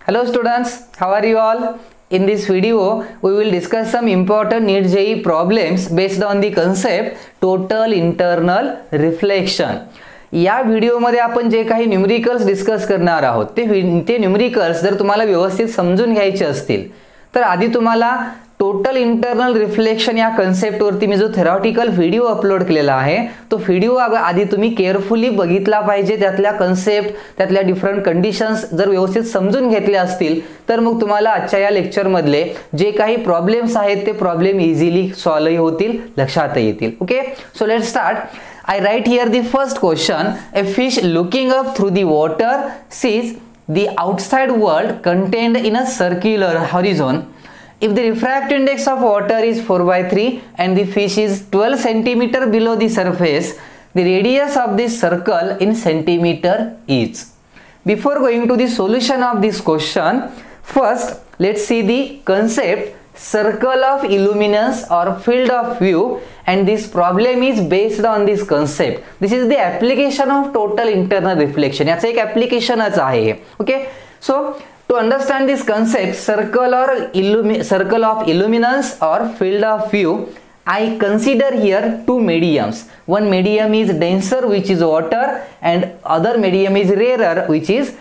Hello students, how are you all? In this video, we will discuss some important NEET JEE problems based on the concept total internal reflection. या व्हिडिओमध्ये आपण जे काही numericals discuss करणार आहोत ते numericals जर तुम्हाला व्यवस्थित समजून घ्यायचे असतील तर आधी तुम्हाला टोटल इंटरनल रिफ्लेक्शन या कन्सेप्ट वरती मी जो थेरॉटिकल व्हिडिओ अपलोड केलेला आहे तो व्हिडिओ आधी तुम्ही केअरफुली बघितला पाहिजे. त्यातल्या कन्सेप्ट त्यातल्या डिफरंट कंडिशन्स जर व्यवस्थित समजून घेतले असतील तर मग तुम्हाला आजच्या या लेक्चर मधले जे काही प्रॉब्लेम्स आहेत ते प्रॉब्लेम इझिली सॉल्व्ह होतील, लक्षात येतील. Okay, so let's start. I write here the first question. A fish looking up through the water sees the outside world contained in a circular horizon. If the refractive index of water is 4/3 and the fish is 12 centimeter below the surface, the radius of this circle in centimeter is. Before going to the solution of this question, first let's see the concept circle of illuminance or field of view, and this problem is based on this concept. This is the application of total internal reflection. याचा एक applicationच आहे. Okay, so to understand this concept circle of illuminance or field of view, I consider here two mediums. One medium is denser, which is water, and other medium is rarer, which is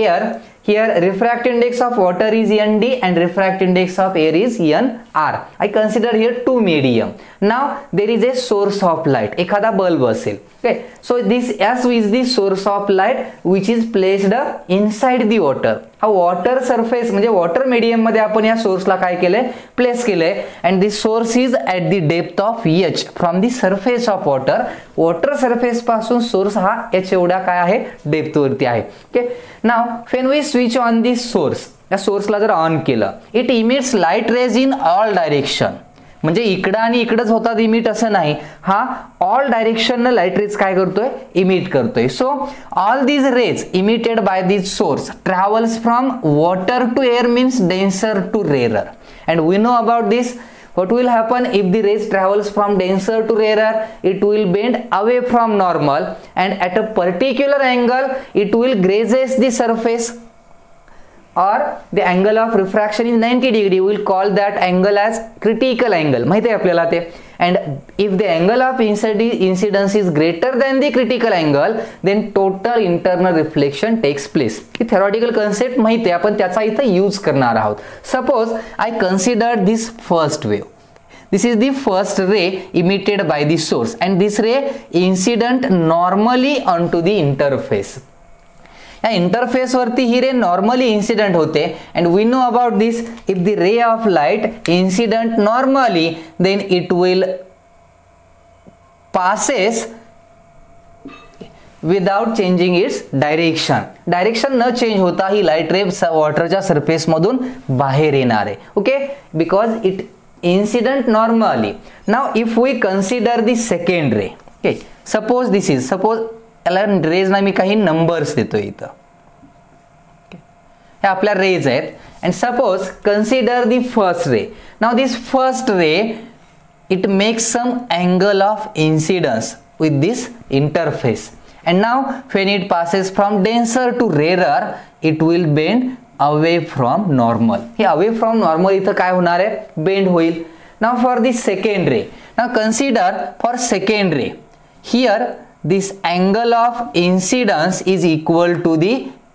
air. Here refractive index of water is Nd and refractive index of air is Nr. I consider here two medium. Now there is a source of light. एखादा bulb असेल. Okay, so this S is the source of light which is placed inside the water. हा water surface म्हणजे water medium मध्ये आपण या सोर्सला काय केले, प्लेस केले, and this source is at the depth of h from the surface of water. Water surface पासून सोर्स हा h एवढा काय आहे, डेप्थ वरती आहे. Okay, now when we switch on this source, या सोर्सला जर ऑन केलं, it emits light rays in all direction. म्हणजे इकडं आणि इकडंच होतात इमिट असं नाही, हा ऑल डायरेक्शन लाईट रेज काय करतोय, इमिट करतोय. So all these rays emitted by this source travels from water to air means denser to rarer. And we know about this. What will happen if the rays travels from denser to rarer? It will bend away from normal and at a particular angle it will grazes the surface, or the angle of refraction is 90 degree. We will call that angle as critical angle. माहिती आहे आपल्याला ते. And if the angle of incidence is greater than the critical angle, then total internal reflection takes place. He theoretical concept माहिती आहे, आपण त्याचा इथं use करणार आहोत. Suppose I consider this first wave. This is the first ray emitted by the source, and this ray incident normally onto the interface. या interface वरती ही रे normally incident होते, and we know about this. If the ray of light incident normally, then it will passes without changing its direction. Direction न change होता ही light रे वॉटरच्या surface मधून बाहेर येणार आहे. Okay, because it incident normally. Now if we consider the second ray, okay, suppose this is, suppose याला raise ना मी काही numbers देतो इथं, हे आपल्या रेज आहेत, and suppose consider the first ray. Now this first ray it makes some angle of incidence with this interface, and now when it passes from denser to rarer it will bend away from normal. हे away from normal इथं काय होणार आहे, bend होईल. Now for the second ray, now consider for second ray, here this angle of incidence is equal to the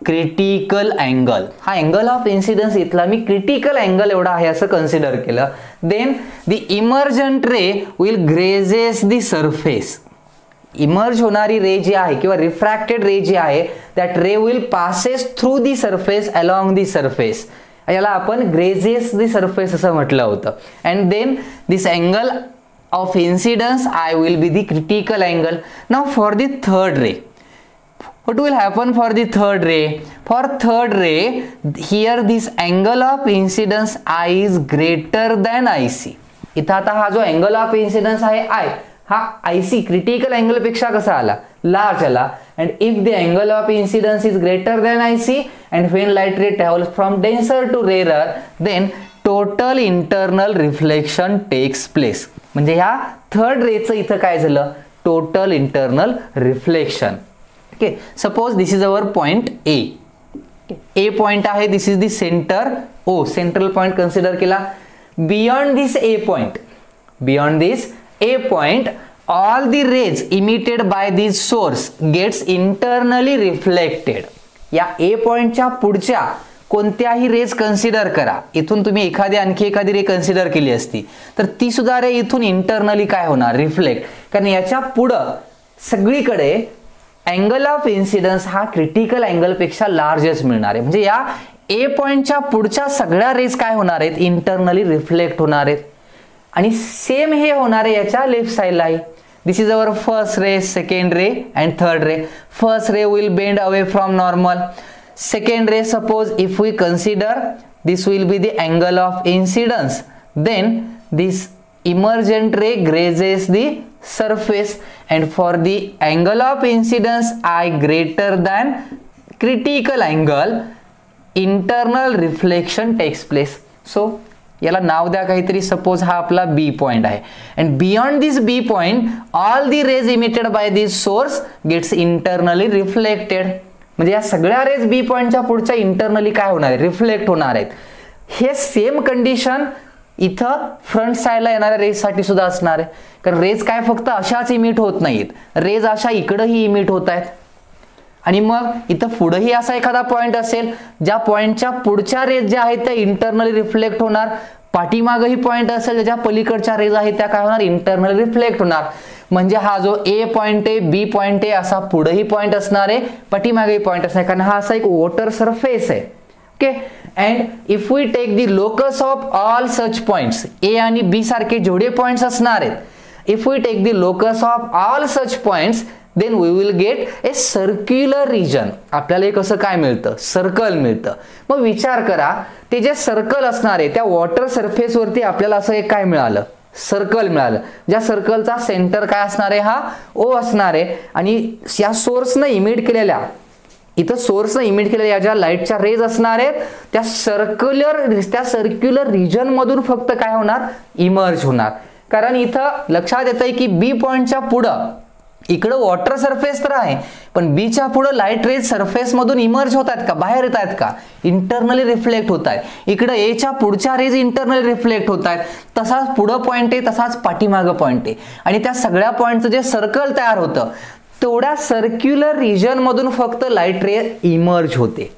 critical angle. हा angle of incidence इथला मी critical angle एवढा आहे असं कन्सिडर केलं. Then the emergent ray will grazes the surface. Emerge होणारी रे जी आहे किंवा refracted रे जी आहे that ray will passes through the surface along the surface. याला आपण grazes the surface असं म्हटलं होतं. And then this angle of incidence I will be the critical angle. Now for the third ray, what will happen for the third ray? For third ray, here this angle of incidence I is greater than IC. इथं आता हा जो angle of incidence आहे I, हा IC critical angle पेक्षा कसा आला, large आला. and if the angle of incidence is greater than IC and when light ray travels from denser to rarer, then total internal reflection takes place. म्हणजे ह्या third रेचं इथं काय झालं, total internal reflection. Okay, suppose this is our point A. A point आहे, this is the centre O, central point consider केला. Beyond this A point all the rays emitted by this source gets internally reflected. या ए पॉइंटच्या पुढच्या कोणत्याही raise consider करा, इथून तुम्ही आणखी एखादी रे कन्सिडर केली असती तर ती सुद्धा रे इथून इंटरनली काय होणार, रिफ्लेक्ट. कारण याच्या पुढं सगळीकडे अँगल ऑफ इन्सिडन्स हा क्रिटिकल अँगल पेक्षा लार्जेस्ट मिळणार आहे. म्हणजे या ए पॉइंटच्या पुढच्या सगळ्या रेज काय होणार आहेत, इंटरनली रिफ्लेक्ट होणार आहेत. आणि सेम हे होणार आहे याच्या लेफ्ट साइडला आहे. This is our first ray, second ray and third ray. First ray will bend away from normal. Second ray, suppose if we consider this will be the angle of incidence, then this emergent ray grazes the surface, and for the angle of incidence I greater than critical angle, internal reflection takes place. So याला नाव द्या काहीतरी, suppose हा आपला बी point आहे, and beyond this B point all the rays emitted by this source gets internally reflected. म्हणजे या सगळ्या raise बी पॉइंटच्या पुढच्या इंटरनली काय होणार आहे, रिफ्लेक्ट होणार आहेत. हे सेम कंडिशन इथं फ्रंट साइडला येणाऱ्या रेज साठी सुद्धा असणार आहे. कारण रेज काय फक्त अशाच इमिट होत नाहीत, रेज अशा इकडंही इमिट होत आहेत. आणि मग इथं पुढेही असा एखादा पॉइंट असेल ज्या पॉइंटच्या पुढच्या रेज ज्या आहेत त्या इंटरनली रिफ्लेक्ट होणार, पाठीमागही पॉइंट असेल ज्याच्या पलीकडच्या रेज आहेत त्या काय होणार, इंटरनली रिफ्लेक्ट होणार. म्हणजे हा जो ए पॉइंट आहे, बी पॉइंट आहे, असा पुढेही पॉइंट असणार आहे, पाठीमागेही पॉइंट असणार, कारण हा असा एक वॉटर सरफेस आहे. Okay, and if we take the locus of all such points, A आणि B सारखे जेवढे पॉइंट्स असणार आहेत, if we take the locus of all such points, then we will get a circular region. आपल्याला एक असं काय मिळतं, सर्कल मिळतं. मग विचार करा, ते जे सर्कल असणार आहे त्या वॉटर सरफेस वरती आपल्याला असं एक काय मिळालं, सर्कल मिळालं. ज्या सर्कलचा सेंटर काय असणार आहे, हा O असणार आहे. आणि या सोर्सनं इमिट केलेल्या, इथं सोर्सनं इमिट केलेल्या ज्या लाईटच्या रेज असणार आहेत त्या सर्क्युलर रिजन मधून फक्त काय होणार, इमर्ज होणार. कारण इथं लक्षात येतंय की बी पॉइंटच्या पुढं इकडं वॉटर सरफेस तर आहे, पण बीच्या पुढं लाईट रेज सरफेस मधून इमर्ज होत आहेत का, बाहेर येत आहेत का, इंटरनली रिफ्लेक्ट होत आहेत. इकडं एच्या पुढच्या रेज इंटरनली रिफ्लेक्ट होत आहेत. तसाच पुढं पॉइंट आहे, तसाच पाठीमागं पॉइंट आहे. आणि त्या सगळ्या पॉइंटचं जे सर्कल तयार होतं तेवढ्या सर्क्युलर रिजन मधून फक्त लाईट रे इमर्ज होते.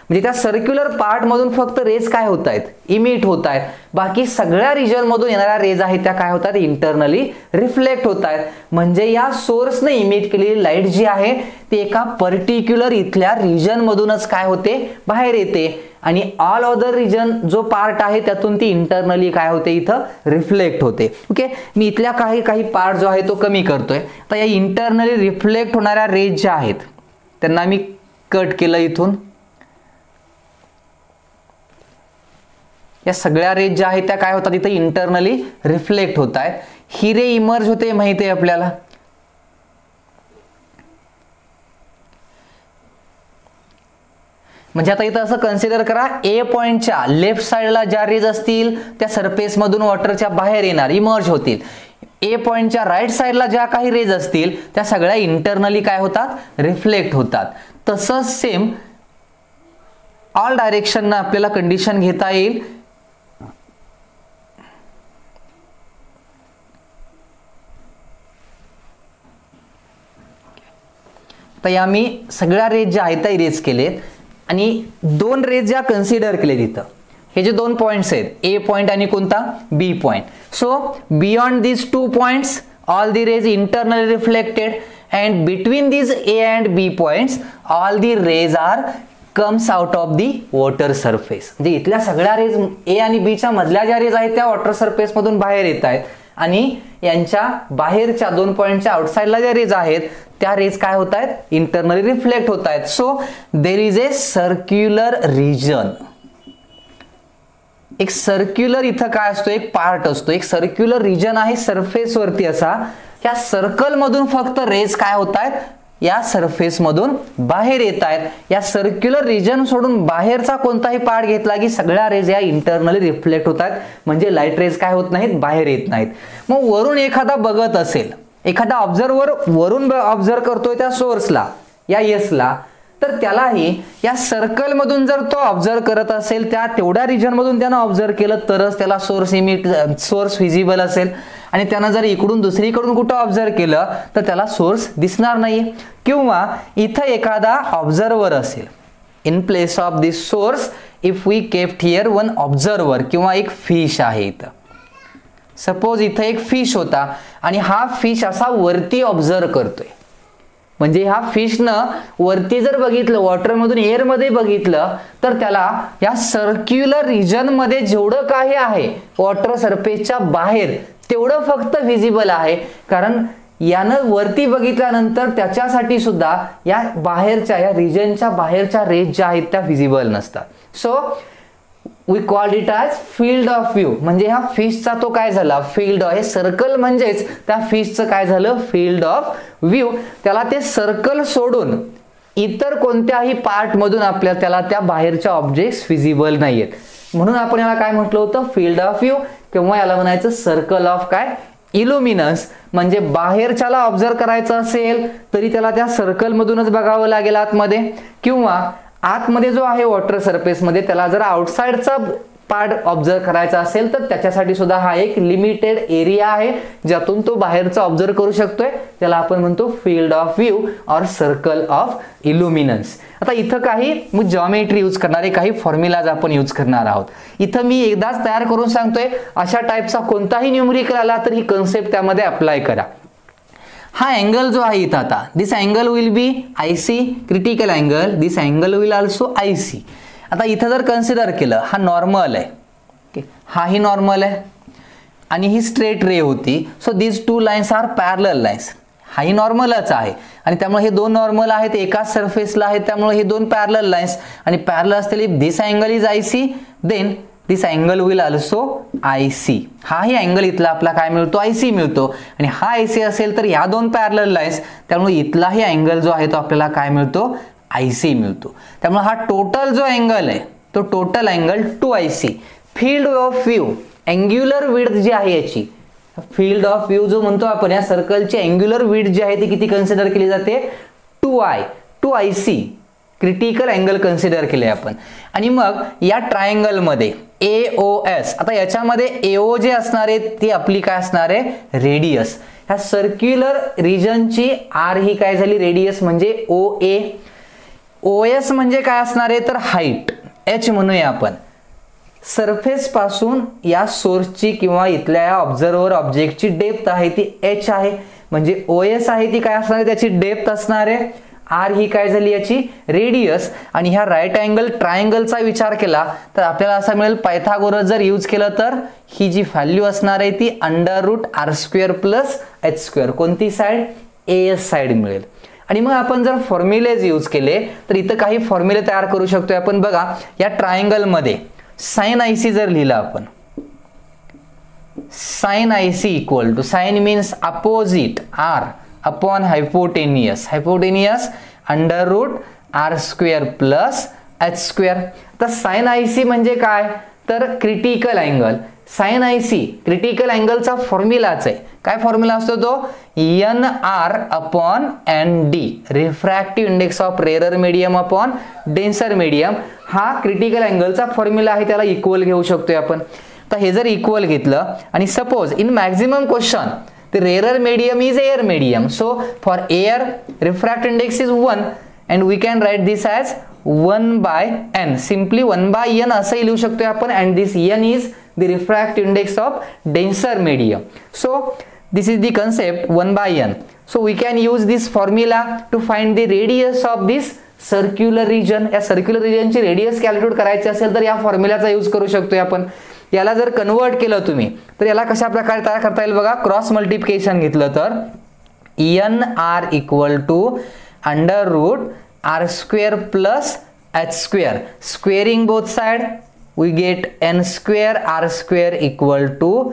म्हणजे त्या सर्क्युलर पार्ट मधून फक्त रेज काय होत आहेत, इमिट होत आहेत. बाकी सगळ्या रिजन मधून येणाऱ्या रेज आहेत त्या काय होतात, इंटरनली रिफ्लेक्ट होत आहेत. म्हणजे या सोर्सने इमिट केलेली लाईट जी आहे ती एका पर्टिक्युलर इथल्या रिजन मधूनच काय होते, बाहेर येते. आणि ऑल अदर रिजन जो पार्ट आहे त्यातून ती इंटरनली काय होते, इथं रिफ्लेक्ट होते. ओके, मी इथल्या काही पार्ट जो आहे तो कमी करतोय. तर या इंटरनली रिफ्लेक्ट होणाऱ्या रेज ज्या आहेत त्यांना मी कट केलं इथून. या सगळ्या रेज ज्या आहेत त्या काय होतात, इथे इंटरनली रिफ्लेक्ट होत आहेत. ही रे इमर्ज होते माहिती आहे आपल्याला. म्हणजे आता इथं असं कन्सिडर करा, ए पॉइंटच्या लेफ्ट साइडला ज्या रेज असतील त्या सरफेस मधून वॉटरच्या बाहेर येणार, इमर्ज होतील. ए पॉइंटच्या राईट साइडला ज्या काही रेज असतील त्या सगळ्या इंटरनली काय होतात, रिफ्लेक्ट होतात. तसंच सेम ऑल डायरेक्शननं आपल्याला कंडिशन घेता येईल. तर या मी सगळ्या रेज ज्या आहेत त्या इरेज केलेत आणि दोन रेज ज्या कन्सिडर केलेत इथं. हे जे दोन पॉइंट्स आहेत, ए पॉइंट आणि कोणता, B point. So beyond these two points all the rays internally reflected, and between these A and B points all the rays are comes out of the water surface. म्हणजे इथल्या सगळ्या raise a आणि बीच्या मधल्या ज्या raise आहेत त्या water surface मधून बाहेर येत आहेत. आणि यांच्या बाहेरच्या दोन पॉइंटच्या आउटसाइडला ज्या रेज आहेत त्या रेज काय होत आहेत, इंटरनली रिफ्लेक्ट होत आहेत. So there is a circular region. एक सर्क्युलर इथं काय असतो, एक पार्ट असतो, एक सर्क्युलर रिजन आहे सरफेस वरती असा. या सर्कल मधून फक्त रेज काय होत आहेत, या सरफेस मधून बाहेर येत आहेत. या सर्क्युलर रिजन सोडून बाहेरचा कोणताही पार्ट घेतला की सगळ्या रेज या इंटरनली रिफ्लेक्ट होत आहेत. म्हणजे लाईट रेज काय होत नाहीत, बाहेर येत नाहीत. मग वरून एखादा बघत असेल, एखादा ऑब्झर्वर वरून ऑब्झर्व करतोय त्या सोर्सला या एसला, तर त्यालाही या सर्कलमधून जर तो ऑब्झर्व करत असेल, त्या तेवढ्या रिजनमधून त्यानं ऑब्झर्व केलं तरच त्याला सोर्स व्हिजिबल असेल. आणि त्यानं जर इकडून दुसरीकडून कुठं ऑब्झर्व केलं तर त्याला सोर्स दिसणार नाही. किंवा इथं एखादा ऑब्झर्वर असेल, in place of this source if we kept here one observer, किंवा एक फिश आहे इथं. सपोज इथं एक फिश होता आणि हा फिश असा वरती ऑब्झर्व करतोय. म्हणजे ह्या फिशनं वरती जर बघितलं, वॉटरमधून एअरमध्ये बघितलं, तर त्याला या सर्क्युलर रिजनमध्ये जेवढं काही आहे वॉटर सरफेसच्या बाहेर तेवढं फक्त व्हिजिबल आहे. कारण यानं वरती बघितल्यानंतर त्याच्यासाठी सुद्धा या बाहेरच्या, या रिजनच्या बाहेरच्या रेज ज्या आहेत त्या व्हिजिबल नसतात. So we called it as field of view. म्हणजे ह्या फिशचा तो काय झाला, फील्ड ऑफ, हे सर्कल म्हणजेच त्या फिशचं काय झालं, फील्ड ऑफ व्ह्यू. त्याला ते सर्कल सोडून इतर कोणत्याही पार्टमधून आपल्याला त्याला त्या बाहेरच्या ऑब्जेक्ट्स व्हिजिबल नाहीयेत. म्हणून आपण याला काय म्हटलं होतं, फील्ड ऑफ व्ह्यू, किंवा याला म्हणायचं सर्कल ऑफ काय, इल्युमिनन्स. म्हणजे बाहेरच्याला ऑब्झर्व करायचं असेल तरी त्याला त्या सर्कल मधूनच बघावं लागेल आतमध्ये, किंवा आतमध्ये जो आहे वॉटर सरफेस मध्ये त्याला जर आउटसाइडचा पार्ट ऑब्झर्व करायचा असेल तर त्याच्यासाठी सुद्धा हा एक लिमिटेड एरिया आहे ज्यातून तो बाहेरचा ऑब्झर्व करू शकतोय. त्याला आपण म्हणतो फील्ड ऑफ व्ह्यू और सर्कल ऑफ इल्युमिनन्स. आता इथं काही जॉमेट्री यूज करणारे काही फॉर्म्युलाज आपण यूज करणार आहोत. इथं मी एकदाच तयार करून सांगतोय, अशा टाईपचा कोणताही न्यूमरिकल आला तर ही कन्सेप्ट त्यामध्ये अप्लाय करा. हा अँगल जो आहे इथं, आता this angle will be IC, critical angle, this angle will also IC. आता इथं जर कन्सिडर केलं, हा नॉर्मल आहे, हाही नॉर्मल आहे आणि ही स्ट्रेट रे होती. So this two lines are parallel lines. हाही नॉर्मलच आहे आणि त्यामुळे हे दोन नॉर्मल आहेत, एकाच सरफेसला आहेत, त्यामुळे हे दोन पॅरलल लाईन्स. आणि पॅरलल असतील, this angle is IC, then this angle will also IC. हाही अँगल इथला आपला काय मिळतो, IC मिळतो. आणि हा IC असेल तर ह्या दोन पॅरलल लाईन्स, त्यामुळे इथलाही अँगल जो आहे तो आपल्याला काय मिळतो, IC मिळतो. त्यामुळे हा टोटल जो अँगल आहे तो total angle 2IC. Field of view, angular width जी आहे याची, फील्ड ऑफ व्ह्यू जो म्हणतो आपण, या सर्कलची अँग्युलर विड्थ जी आहे ती किती कन्सिडर केली जाते, 2IC. क्रिटिकल अँगल कन्सिडर केले आपण. आणि मग या ट्रायंगल मध्ये AOS, आता याच्यामध्ये AO जे असणार आहे ती आपली काय असणार आहे, रेडियस. ह्या सर्क्युलर रिजनची R ही काय झाली, रेडियस म्हणजे OA. OS म्हणजे काय असणार आहे तर हाईट, H म्हणूया आपण. सरफेस पासून या सोर्सची किंवा इथल्या या ऑब्झर्वर ऑब्जेक्टची डेप्थ आहे ती H आहे. म्हणजे OS आहे ती काय असणार आहे, त्याची डेप्थ असणार आहे. R ही काय झाली याची रेडियस. आणि ह्या राईट अँगल ट्रायंगलचा विचार केला तर आपल्याला असा मिळेल, पायथागोरस जर यूज केलं तर ही जी व्हॅल्यू असणार आहे ती √R² + H². कोणती साइड, AS साइड मिळेल. आणि मग आपण जर फॉर्म्युलेज यूज केले तर इथं काही फॉर्म्युले तयार करू शकतो आपण. बघा, या ट्रायंगल मध्ये sin IC जर लिहिलं आपण, sin IC equal to, sine means opposite, R upon hypotenuse, hypotenuse √R² + H². तर sin IC म्हणजे काय तर critical angle. sin IC critical अँगलचा फॉर्म्युलाच आहे. काय फॉर्म्युला असतो तो, NR/ND, refractive index of rarer medium upon denser medium. हा क्रिटिकल अँगलचा फॉर्म्युला आहे, त्याला इक्वल घेऊ शकतोय आपण. तर हे जर इक्वल घेतलं आणि suppose in maximum question the rarer medium is air medium, so for air refractive index is 1 and we can write this as 1/n, simply 1/n असं लिहू शकतो आपण. and this n is the refractive index of denser medium. So this is the concept 1/n. so we can use this formula to find the radius of this circular region. या circular region ची radius calculate करायची असेल तर या फॉर्म्युलाचा use करू शकतो आपण. याला जर कन्वर्ट केलं तुम्ही तर याला कशा प्रकारे तयार करता येईल बघा. क्रॉस मल्टिप्लिकेशन घेतलं तर NR equal to √R² + H². Squaring both side we get N² R² equal to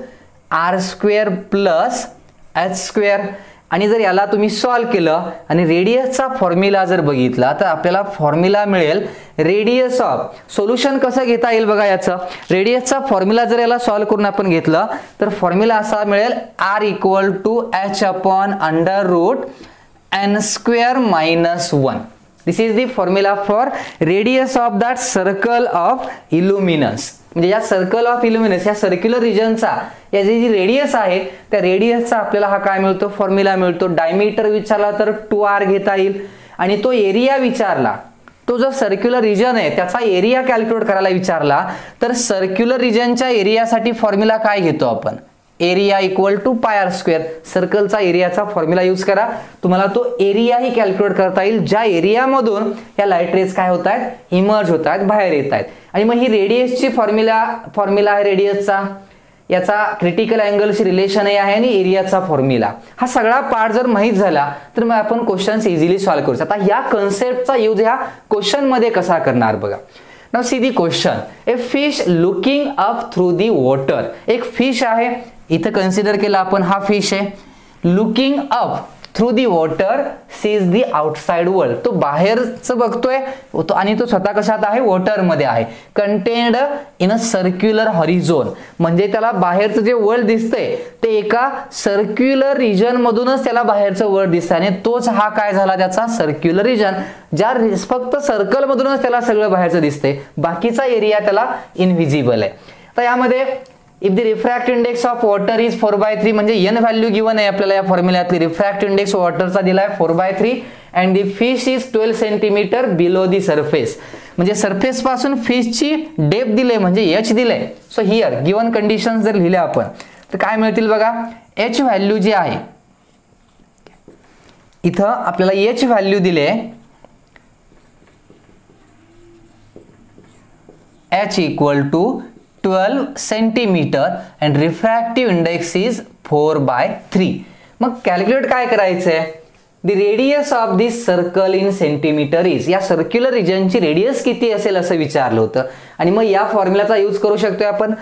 R² + H². आणि जर याला तुम्ही सॉल्व केलं आणि रेडियसचा फॉर्म्युला जर बघितला तर आपल्याला फॉर्म्युला मिळेल रेडियस ऑफ. सोल्युशन कसं घेता येईल बघा याचं. रेडियसचा फॉर्म्युला जर याला सॉल्व करून आपण घेतलं तर फॉर्म्युला असा मिळेल R = H/√N² - 1. This is the formula for radius of that circle of illuminance. म्हणजे या सर्कल ऑफ इल्युमिनन्स या सर्क्युलर रिजनचा याची जी रेडियस आहे त्या रेडियसचा आपल्याला हा काय मिळतो, फॉर्म्युला मिळतो. डायमीटर विचारला तर 2r घेता येईल आणि तो एरिया विचारला, तो जो सर्क्युलर रिजन आहे त्याचा एरिया कॅल्क्युलेट करायला विचारला तर सर्क्युलर रिजनच्या एरियासाठी फॉर्म्युला काय घेतो आपण, area equal to pi R square. सर्कलचा एरियाचा फॉर्म्युला यूज करा, तुम्हाला तो एरियाही कॅल्क्युलेट करता येईल ज्या एरियामधून या लाईट रेज काय होत आहेत, इमर्ज होत आहेत, बाहेर येत आहेत. आणि मग ही रेडियसची फॉर्म्युला आहे रेडियसचा, याचा क्रिटिकल अँगलशी रिलेशन आहे आणि एरियाचा फॉर्म्युला. हा सगळा पार्ट जर माहित झाला तर मग आपण क्वेश्चन्स इझिली सॉल्व्ह करू शकतो. आता या कन्सेप्टचा यूज ह्या क्वेश्चन मध्ये कसा करणार बघा. Now see the question, a fish looking up through the water. एक फिश आहे, इथं कन्सिडर केला आपण हा फिश आहे, looking up through the water sees the outside world. तो बाहेरचं बघतोय आणि तो स्वतः कशात आहे, वॉटर मध्ये आहे. कंटेन्ड इन अ सर्क्युलर हॉरिझोन, म्हणजे त्याला बाहेरचं जे वर्ल्ड दिसतंय ते एका सर्क्युलर रिजन मधूनच त्याला बाहेरचं वर्ल्ड दिसतंय आणि तोच हा काय झाला त्याचा सर्क्युलर रिजन, ज्या फक्त सर्कल मधूनच त्याला सगळं बाहेरचं दिसतंय, बाकीचा एरिया त्याला इनव्हिजिबल आहे. तर यामध्ये if the refractive index of water is 4/3, म्हणजे n व्हॅल्यू गिवन आहे आपल्याला या फॉर्म्युल्यातली. रिफ्रॅक्टिव्ह इंडेक्स वॉटरचा दिलाय 4/3 and the fish is 12 centimetre below the surface. म्हणजे सरफेस पासून फिशची डेप्थ दिले म्हणजे h दिले. सो हियर गिवन कंडिशन जर लिहिले आपण तर काय मिळतील बघा, h व्हॅल्यू जी आहे इथं आपल्याला h व्हॅल्यू दिले h equal to 12 centimetre and refractive index is 4/3. मग कॅल्क्युलेट काय करायचंय, the radius of this circle in centimetre is, या सर्क्युलर रिजनची रेडियस किती असेल असं विचारलं होतं आणि मग या फॉर्म्युलाचा यूज करू शकतोय आपण.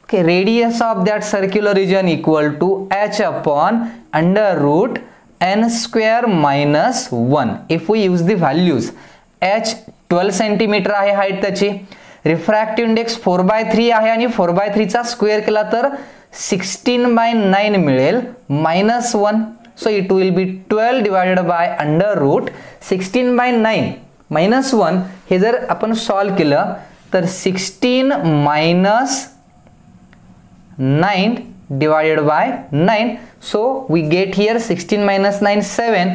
Radius of that circular region equal to h upon √n² - 1. If we use the values, h 12 centimetre आहे हाईट त्याची, रिफ्रॅक्टिव्ह इंडेक्स 4/3 आहे आणि 4/3 चा स्क्वेअर केला तर 16/9 मिळेल -1. So it will B 12 divided by √16/9 -1. हे जर आपण सॉल्व केलं तर 16 - 9 divided by 9. So we get here 16 - 9 7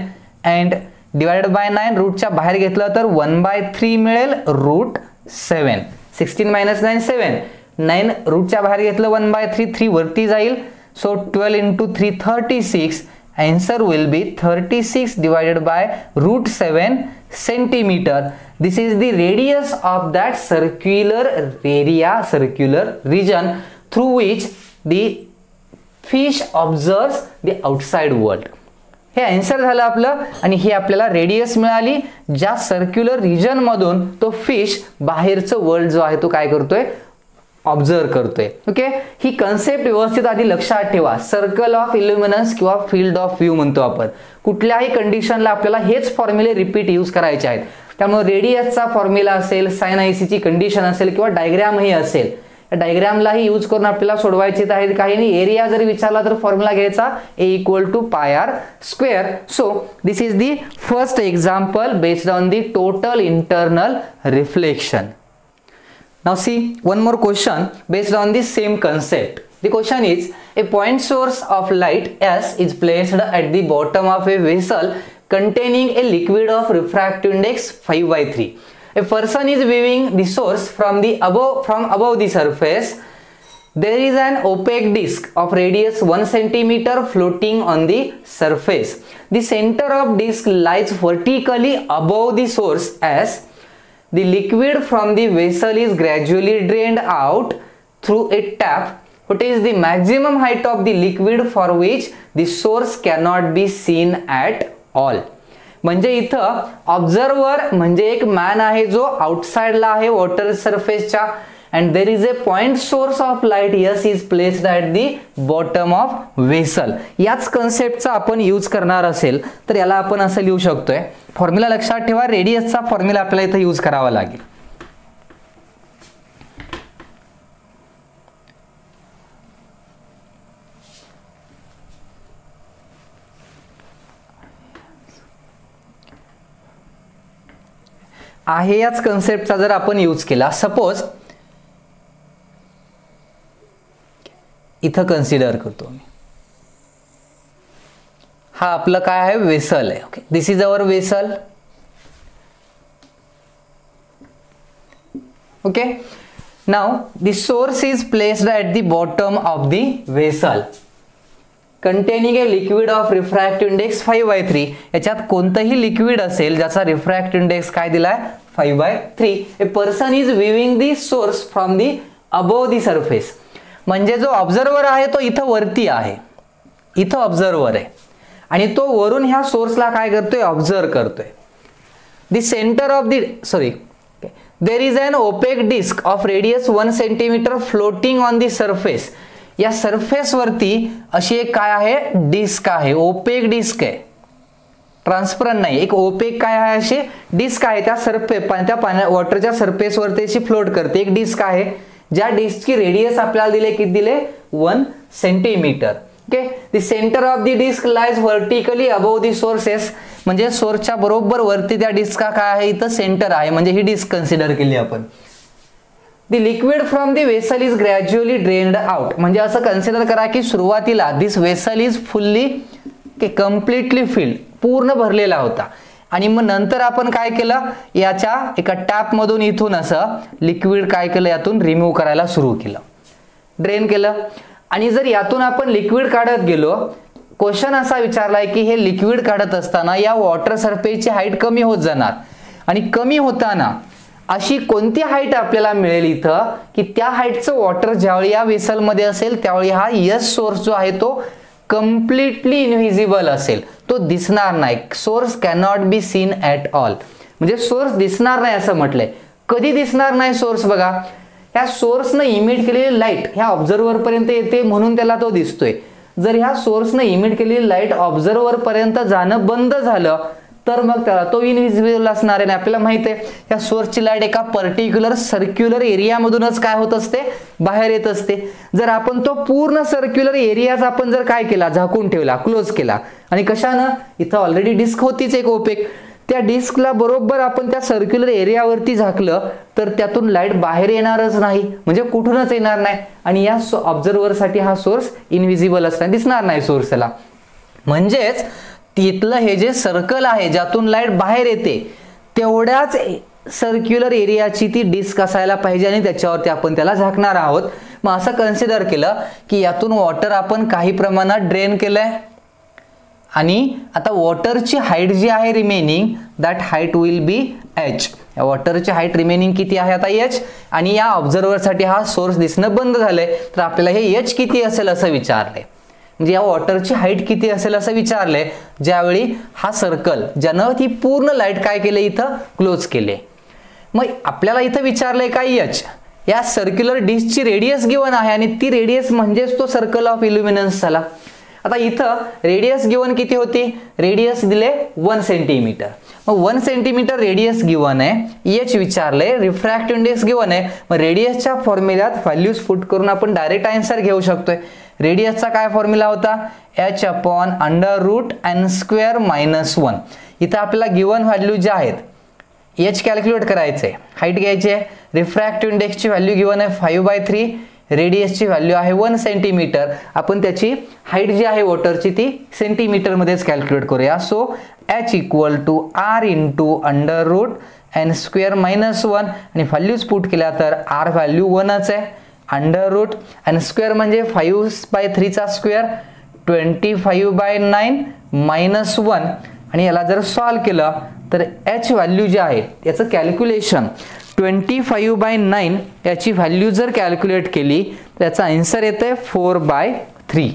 and divided by 9 रूटच्या बाहेर घेतलं तर 1/3 मिळेल √7. 16 - 9 7, 9 रूटच्या बाहेर घेतलं 1/3, 3 वरती जाईल. So 12 × 3 36. Answer will be 36 divided by √7 centimetre. This is the radius of that circular area, circular region through which the fish observes the outside world. हे आन्सर झालं आपलं आणि ही आपल्याला रेडियस मिळाली ज्या सर्क्युलर रिजन मधून तो फिश बाहेरचं वर्ल्ड जो आहे तो काय करतोय, ऑब्झर्व करतोय. ओके, ही कन्सेप्ट व्यवस्थित आधी लक्षात ठेवा. सर्कल ऑफ इल्युमिनन्स किंवा फील्ड ऑफ व्ह्यू म्हणतो आपण. कुठल्याही कंडिशनला आपल्याला हेच फॉर्म्युले रिपीट यूज करायचे आहेत. त्यामुळे रेडियसचा फॉर्म्युला असेल, साइन आयसीची कंडिशन असेल किंवा डायग्रामही असेल, डायग्रामलाही यूज करून आपल्याला सोडवायचे आहेत. काही नाही, एरिया जर विचारला तर फॉर्म्युला घ्यायचा a equal to pi R square. So this is the first example based on the total internal reflection. Now see one more question based on the same concept. The question is, a point source of light S is placed at the bottom of a vessel containing a liquid of refractive index 5/3. A person is viewing the source from above the surface. There is an opaque disc of radius 1 centimeter floating on the surface. The center of disc lies vertically above the source as the liquid from the vessel is gradually drained out through a tap. What is the maximum height of the liquid for which the source cannot be seen at all? म्हणजे इथं observer म्हणजे एक man आहे जो आउटसाइडला आहे water सरफेसच्या and there is a point source of light yes is placed at the bottom of vessel. याच कन्सेप्टचा आपण यूज करणार असेल तर याला आपण असं लिहू शकतोय. फॉर्म्युला लक्षात ठेवा, रेडियसचा फॉर्म्युला आपल्याला इथं यूज करावा लागेल. आहे याच कन्सेप्टचा जर आपण यूज केला, सपोज इथं कन्सिडर करतो मी, हा आपलं काय आहे, वेसल आहे. Okay, this is our vessel. Okay, now the source is placed at the bottom of the vessel containing a liquid of refractive index 5/3. याच्यात कोणतंही लिक्विड असेल ज्याचा रिफ्रॅक्टिव्ह इंडेक्स काय दिलाय, 5/3. A person is viewing the source from the above the surface. म्हणजे जो observer आहे तो इथं वरती आहे, इथं ऑब्झर्वर आहे आणि तो वरून ह्या सोर्सला काय करतोय, ऑब्झर्व करतोय. The centre of the there is an opaque disc of radius 1 centimetre floating on the surface. या सरफेस वरती अशी एक काय आहे, डिस्क आहे, ओपेक डिस्क आहे, ट्रान्सपरंट नाही, एक ओपेक काय आहे, अशी डिस्क आहे. त्या त्या वॉटरच्या सरफेस वरती अशी फ्लोट करते एक डिस्क आहे, ज्या डिस्कची रेडियस आपल्याला दिले, किती दिले, 1 centimetre. Okay, the centre of the disc lies vertically above the sources. म्हणजे सोर्सच्या बरोबर वरती त्या डिस्कचा काय आहे, इथं सेंटर आहे, म्हणजे ही डिस्क कन्सिडर केली आपण. The liquid from the vessel is gradually drained out. म्हणजे असं कन्सिडर करा की सुरुवातीला this vessel is fully completely filled, पूर्ण भरलेला होता आणि मग नंतर आपण काय केलं, याच्या एका टॅप मधून इथून असं लिक्विड काय केलं, यातून रिमूव्ह करायला सुरू केलं, ड्रेन केलं. आणि जर यातून आपण लिक्विड काढत गेलो, क्वेश्चन असा विचारलाय की हे लिक्विड काढत असताना या वॉटर सरफेसची हाईट कमी होत जाणार आणि कमी होताना अशी कोणती हाईट आपल्याला मिळेल इथं की त्या हाईटचं वॉटर ज्यावेळी या वेसलमध्ये असेल त्यावेळी हा यस सोर्स जो आहे तो कम्प्लिटली इनव्हिजिबल असेल, तो दिसणार नाही. Source cannot be seen at all. म्हणजे सोर्स दिसणार नाही असं म्हटलंय. कधी दिसणार नाही सोर्स, बघा ह्या सोर्सनं इमिट केलेली लाईट ह्या ऑब्झर्वर पर्यंत येते म्हणून त्याला तो दिसतोय. जर ह्या सोर्सनं इमिट केलेली लाईट ऑब्झर्वर पर्यंत जाणं बंद झालं तर मग त्याला तो इनव्हिजिबल असणार आहे. आपल्याला माहिती आहे या सोर्सची लाईट एका पर्टिक्युलर सर्क्युलर एरियामधूनच काय होत असते, बाहेर येत असते. जर आपण तो पूर्ण सर्क्युलर एरियाज आपण जर काय केला, झाकून ठेवला, क्लोज केला आणि कशानं, इथं ऑलरेडी डिस्क होतीच एक ओपेक, त्या डिस्कला बरोबर आपण त्या सर्क्युलर एरियावरती झाकलं तर त्यातून लाईट बाहेर येणारच नाही, म्हणजे कुठूनच येणार नाही आणि या ऑब्झर्वरसाठी हा सोर्स इनव्हिजिबल असणार, दिसणार नाही सोर्स त्याला. म्हणजेच तिथलं हे जे सर्कल आहे ज्यातून लाईट बाहेर येते तेवढ्याच सर्क्युलर एरियाची ती डिस्क असायला पाहिजे आणि त्याच्यावरती आपण त्याला झाकणार आहोत. मग असं कन्सिडर केलं की यातून वॉटर आपण काही प्रमाणात ड्रेन केलंय आणि आता वॉटरची हाईट जी आहे remaining, that height will be H. या वॉटरची हाईट रिमेनिंग किती आहे आता, एच. आणि या ऑब्झर्वरसाठी हा सोर्स दिसणं बंद झालंय तर आपल्याला हे एच किती असेल असं विचारलंय. म्हणजे या वॉटरची हाईट किती असेल असं विचारलंय ज्यावेळी हा सर्कल ज्यानं ती पूर्ण लाईट काय केले, इथं क्लोज केले. मग आपल्याला इथं विचारलंय काय, एच. या सर्क्युलर डिस्कची रेडियस गिवन आहे आणि ती रेडियस म्हणजेच तो सर्कल ऑफ इल्युमिनन्स झाला. आता इथं रेडियस गिवन किती होती, रेडियस दिले 1 सेंटीमीटर. मग 1 सेंटीमीटर रेडियस गिवन आहे, एच विचारले, रिफ्रॅक्टिव्ह इंडेक्स गिवन आहे. मग रेडियसच्या फॉर्म्युल्यात व्हॅल्यूज पुट करून आपण डायरेक्ट आन्सर घेऊ शकतोय. रेडियसचा काय फॉर्म्युला होता, h/√n² - 1. इथं आपल्याला गिवन व्हॅल्यू ज्या आहेत, एच कॅल्क्युलेट करायचे, हाईट घ्यायची आहे, रिफ्रॅक्टिव्ह इंडेक्सची व्हॅल्यू गिवन आहे 5/3, रेडियसची व्हॅल्यू आहे 1 सेंटीमीटर. आपण त्याची हाईट जी आहे वॉटरची ती सेंटीमीटर मध्येच कॅल्क्युलेट करूया. सो h = r × √n² - 1 आणि व्हॅल्यूज पुट केल्या तर r व्हॅल्यू 1च आहे, √n² म्हणजे 5/3 चा स्क्वेअर 25/9 - 1 आणि याला जर सॉल्व केलं तर h व्हॅल्यू जी आहे याचं कॅल्क्युलेशन 25/9 याची व्हॅल्यू जर कॅल्क्युलेट केली तर याचा आन्सर येते 4/3.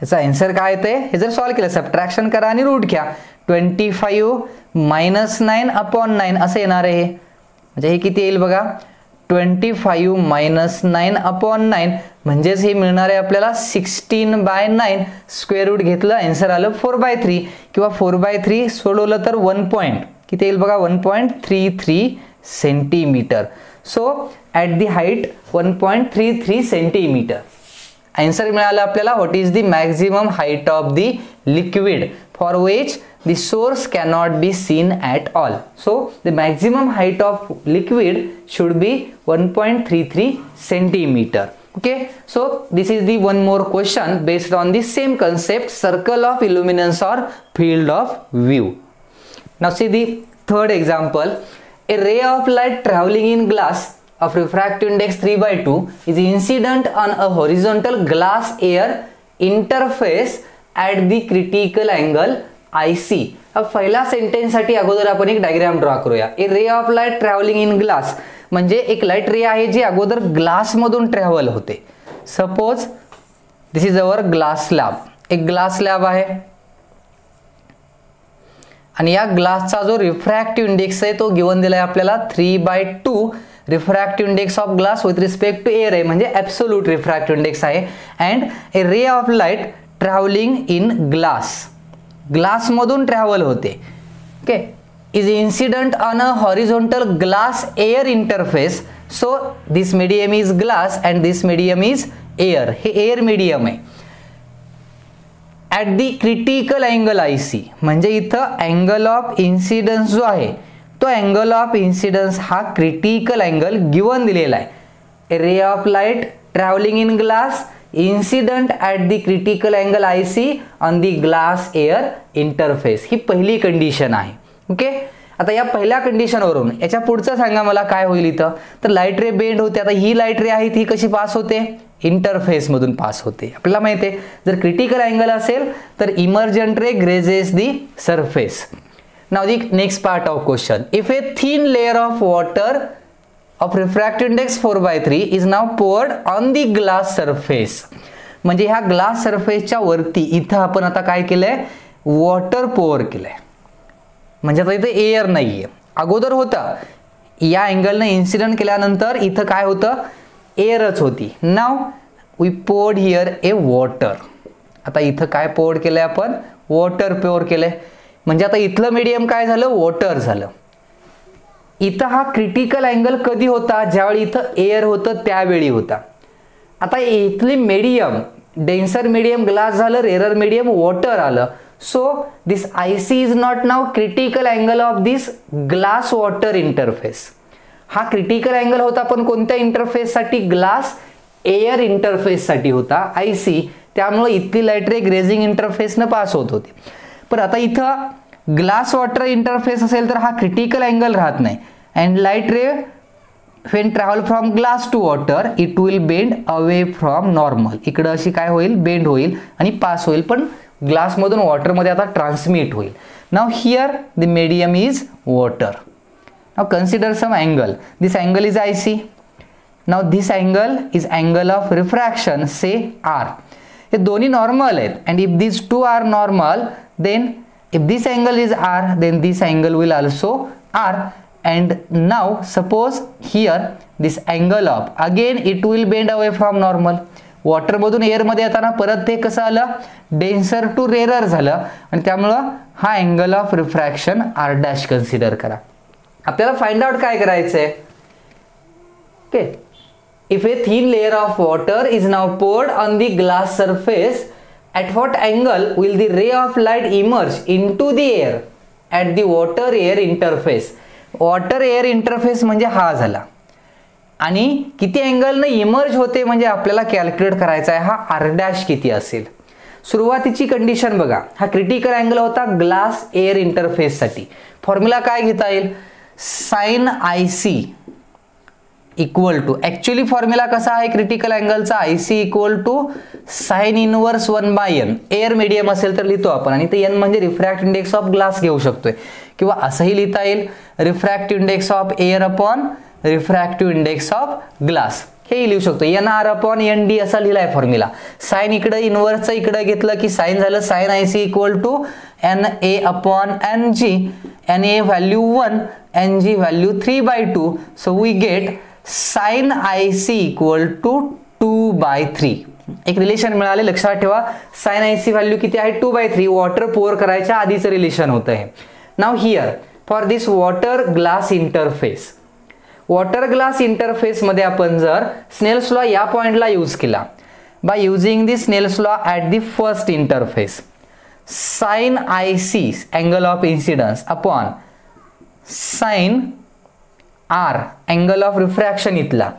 याचा आन्सर काय येते, हे जर सॉल्व केलं सबट्रॅक्शन करा आणि रूट घ्या, 25 - 9/9 असं येणार आहे. म्हणजे हे किती येईल बघा, 25 - 9/9 म्हणजेच हे मिळणार आहे आपल्याला 16/9. स्क्वेअर रूट घेतलं, आन्सर आलं 4/3 किंवा 4/3 सोडवलं तर 1 पॉइंट किती येईल बघा, 1.33 centimetre. So at the height 1.33 centimetre. Answer मिळाला आपल्याला, what is the maximum height of the liquid for which the source cannot be seen at all. So the maximum height of liquid should be 1.33 centimeter. Okay, so this is the one more question based on the same concept, circle of illuminance or field of view. Now see the third example. A ray of light traveling in glass of refractive index 3/2 is incident on a horizontal glass air interface at the critical angle IC. अब पहिला sentence साठी अगोदर आपण एक diagram draw करूया. A ray of light travelling in glass म्हणजे एक light रे आहे जी अगोदर ग्लास मधून ट्रॅव्हल होते. Suppose this is our glass slab. एक ग्लास स्लॅब आहे आणि या ग्लासचा जो रिफ्रॅक्टिव्ह इंडेक्स आहे तो गिवन दिलाय आपल्याला 3/2. Refractive index of glass with respect to air आहे म्हणजे ॲब्सोल्यूट रिफ्रॅक्टिव्ह इंडेक्स आहे. And a ray of light travelling in glass, glass मधून ट्रॅव्हल होते. Okay, is incident on a horizontal glass air interface. So this medium is glass and this medium is air. हे air medium आहे. At the critical angle IC म्हणजे इथं angle of incidence जो आहे तो angle of incidence हा critical angle given दिलेला आहे. A ray of light travelling in glass incident at the critical angle IC on the glass air interface. ही पहिली condition आहे. ओके, आता या पहिल्या कंडिशन वरून याच्या पुढचं सांगा मला काय होईल इथं. तर लाईट रे बेंड होते. आता ही लाईट रे आहे ती कशी पास होते, इंटरफेस मधून पास होते. आपल्याला माहिती आहे जर क्रिटिकल अँगल असेल तर emergent ray grazes the surface. Now the next part of question. If a thin layer of water of refractive index 4/3 is now poured on the glass surface. म्हणजे ह्या ग्लास सरफेसच्या वरती इथं आपण आता काय केलंय, वॉटर पोअर केलंय. म्हणजे आता इथे एअर नाहीये, अगोदर होता. या अँगलने इन्सिडेंट केल्यानंतर इथं काय होतं, एअरच होती. Now we poured here a water. आता इथं काय पोर्ड केलंय आपण, वॉटर पोअर केलंय. म्हणजे आता इथलं मीडियम काय झालं, वॉटर झालं. इथं हा क्रिटिकल अँगल कधी होता, ज्यावेळी इथं एअर होतं त्यावेळी होता. आता इथली मीडियम डेन्सर मीडियम ग्लास झालं, रेरर मीडियम वॉटर आलं. So this IC is not now critical angle of this glass water interface. हा क्रिटिकल अँगल होता पण कोणत्या इंटरफेस साठी, ग्लास एअर इंटरफेस साठी होता IC. त्यामुळे इथली लाईट रे ग्रेजिंग इंटरफेसनं पास होत होती. पण आता इथं ग्लास वॉटर इंटरफेस असेल तर हा क्रिटिकल अँगल राहत नाही. And light ray when travel from glass to water it will bend away from normal. इकडं अशी काय होईल, बेंड होईल आणि पास होईल, पण ग्लास मधून वॉटर मध्ये आता ट्रान्समिट होईल. Now here the medium is water. Now consider some angle. This angle is IC. Now this angle is angle of refraction say R. हे दोन्ही नॉर्मल आहेत. And if this two are normal then if this angle is R then this angle will also R. And now suppose here this angle of again it will bend away from normal. Water मधून air मध्ये येताना परत ते कसं आलं, denser to rarer झालं आणि त्यामुळं हा angle of refraction R' consider करा. आपल्याला फाइंड आउट काय करायचंय. Okay, if a thin layer of water is now poured on the glass surface, at what angle will the ray of light emerge into the air at the water air interface. Water air interface म्हणजे हा झाला आणि किती अँगलने emerge होते म्हणजे आपल्याला calculate करायचा आहे हा R' किती असेल. सुरुवातीची कंडिशन बघा, हा क्रिटिकल अँगल होता ग्लास एअर इंटरफेस साठी. फॉर्म्युला काय घेता येईल, sine IC equal to, actually formula कसा आहे क्रिटिकल अँगलचा, IC equal to sine inverse 1/n. Air medium असेल तर लिहितो आपण आणि ते n म्हणजे रिफ्रॅक्टिव्ह इंडेक्स ऑफ ग्लास घेऊ शकतोय किंवा असंही लिहिता येईल refractive index of air upon refractive index of glass. हे लिहू शकतो NR/ND असा लिहिलाय फॉर्म्युला. साइन इकडे इनवर्सचं इकडे घेतलं की साइन झालं, sine IC equal to NA/NG. NA value 1, NG value 3/2. So we get sine IC equal to 2/3. एक रिलेशन मिळाले, लक्षात ठेवा. साइन IC व्हॅल्यू किती आहे, 2/3. वॉटर पोअर करायच्या आधीचं रिलेशन होतं हे. Now here for this water glass interface, water glass interface मध्ये आपण जर स्नेल्स लॉ या पॉइंटला यूज केला, by using the Snell's law at the first interface. Sin IC angle of incidence upon sin R angle of refraction इथला.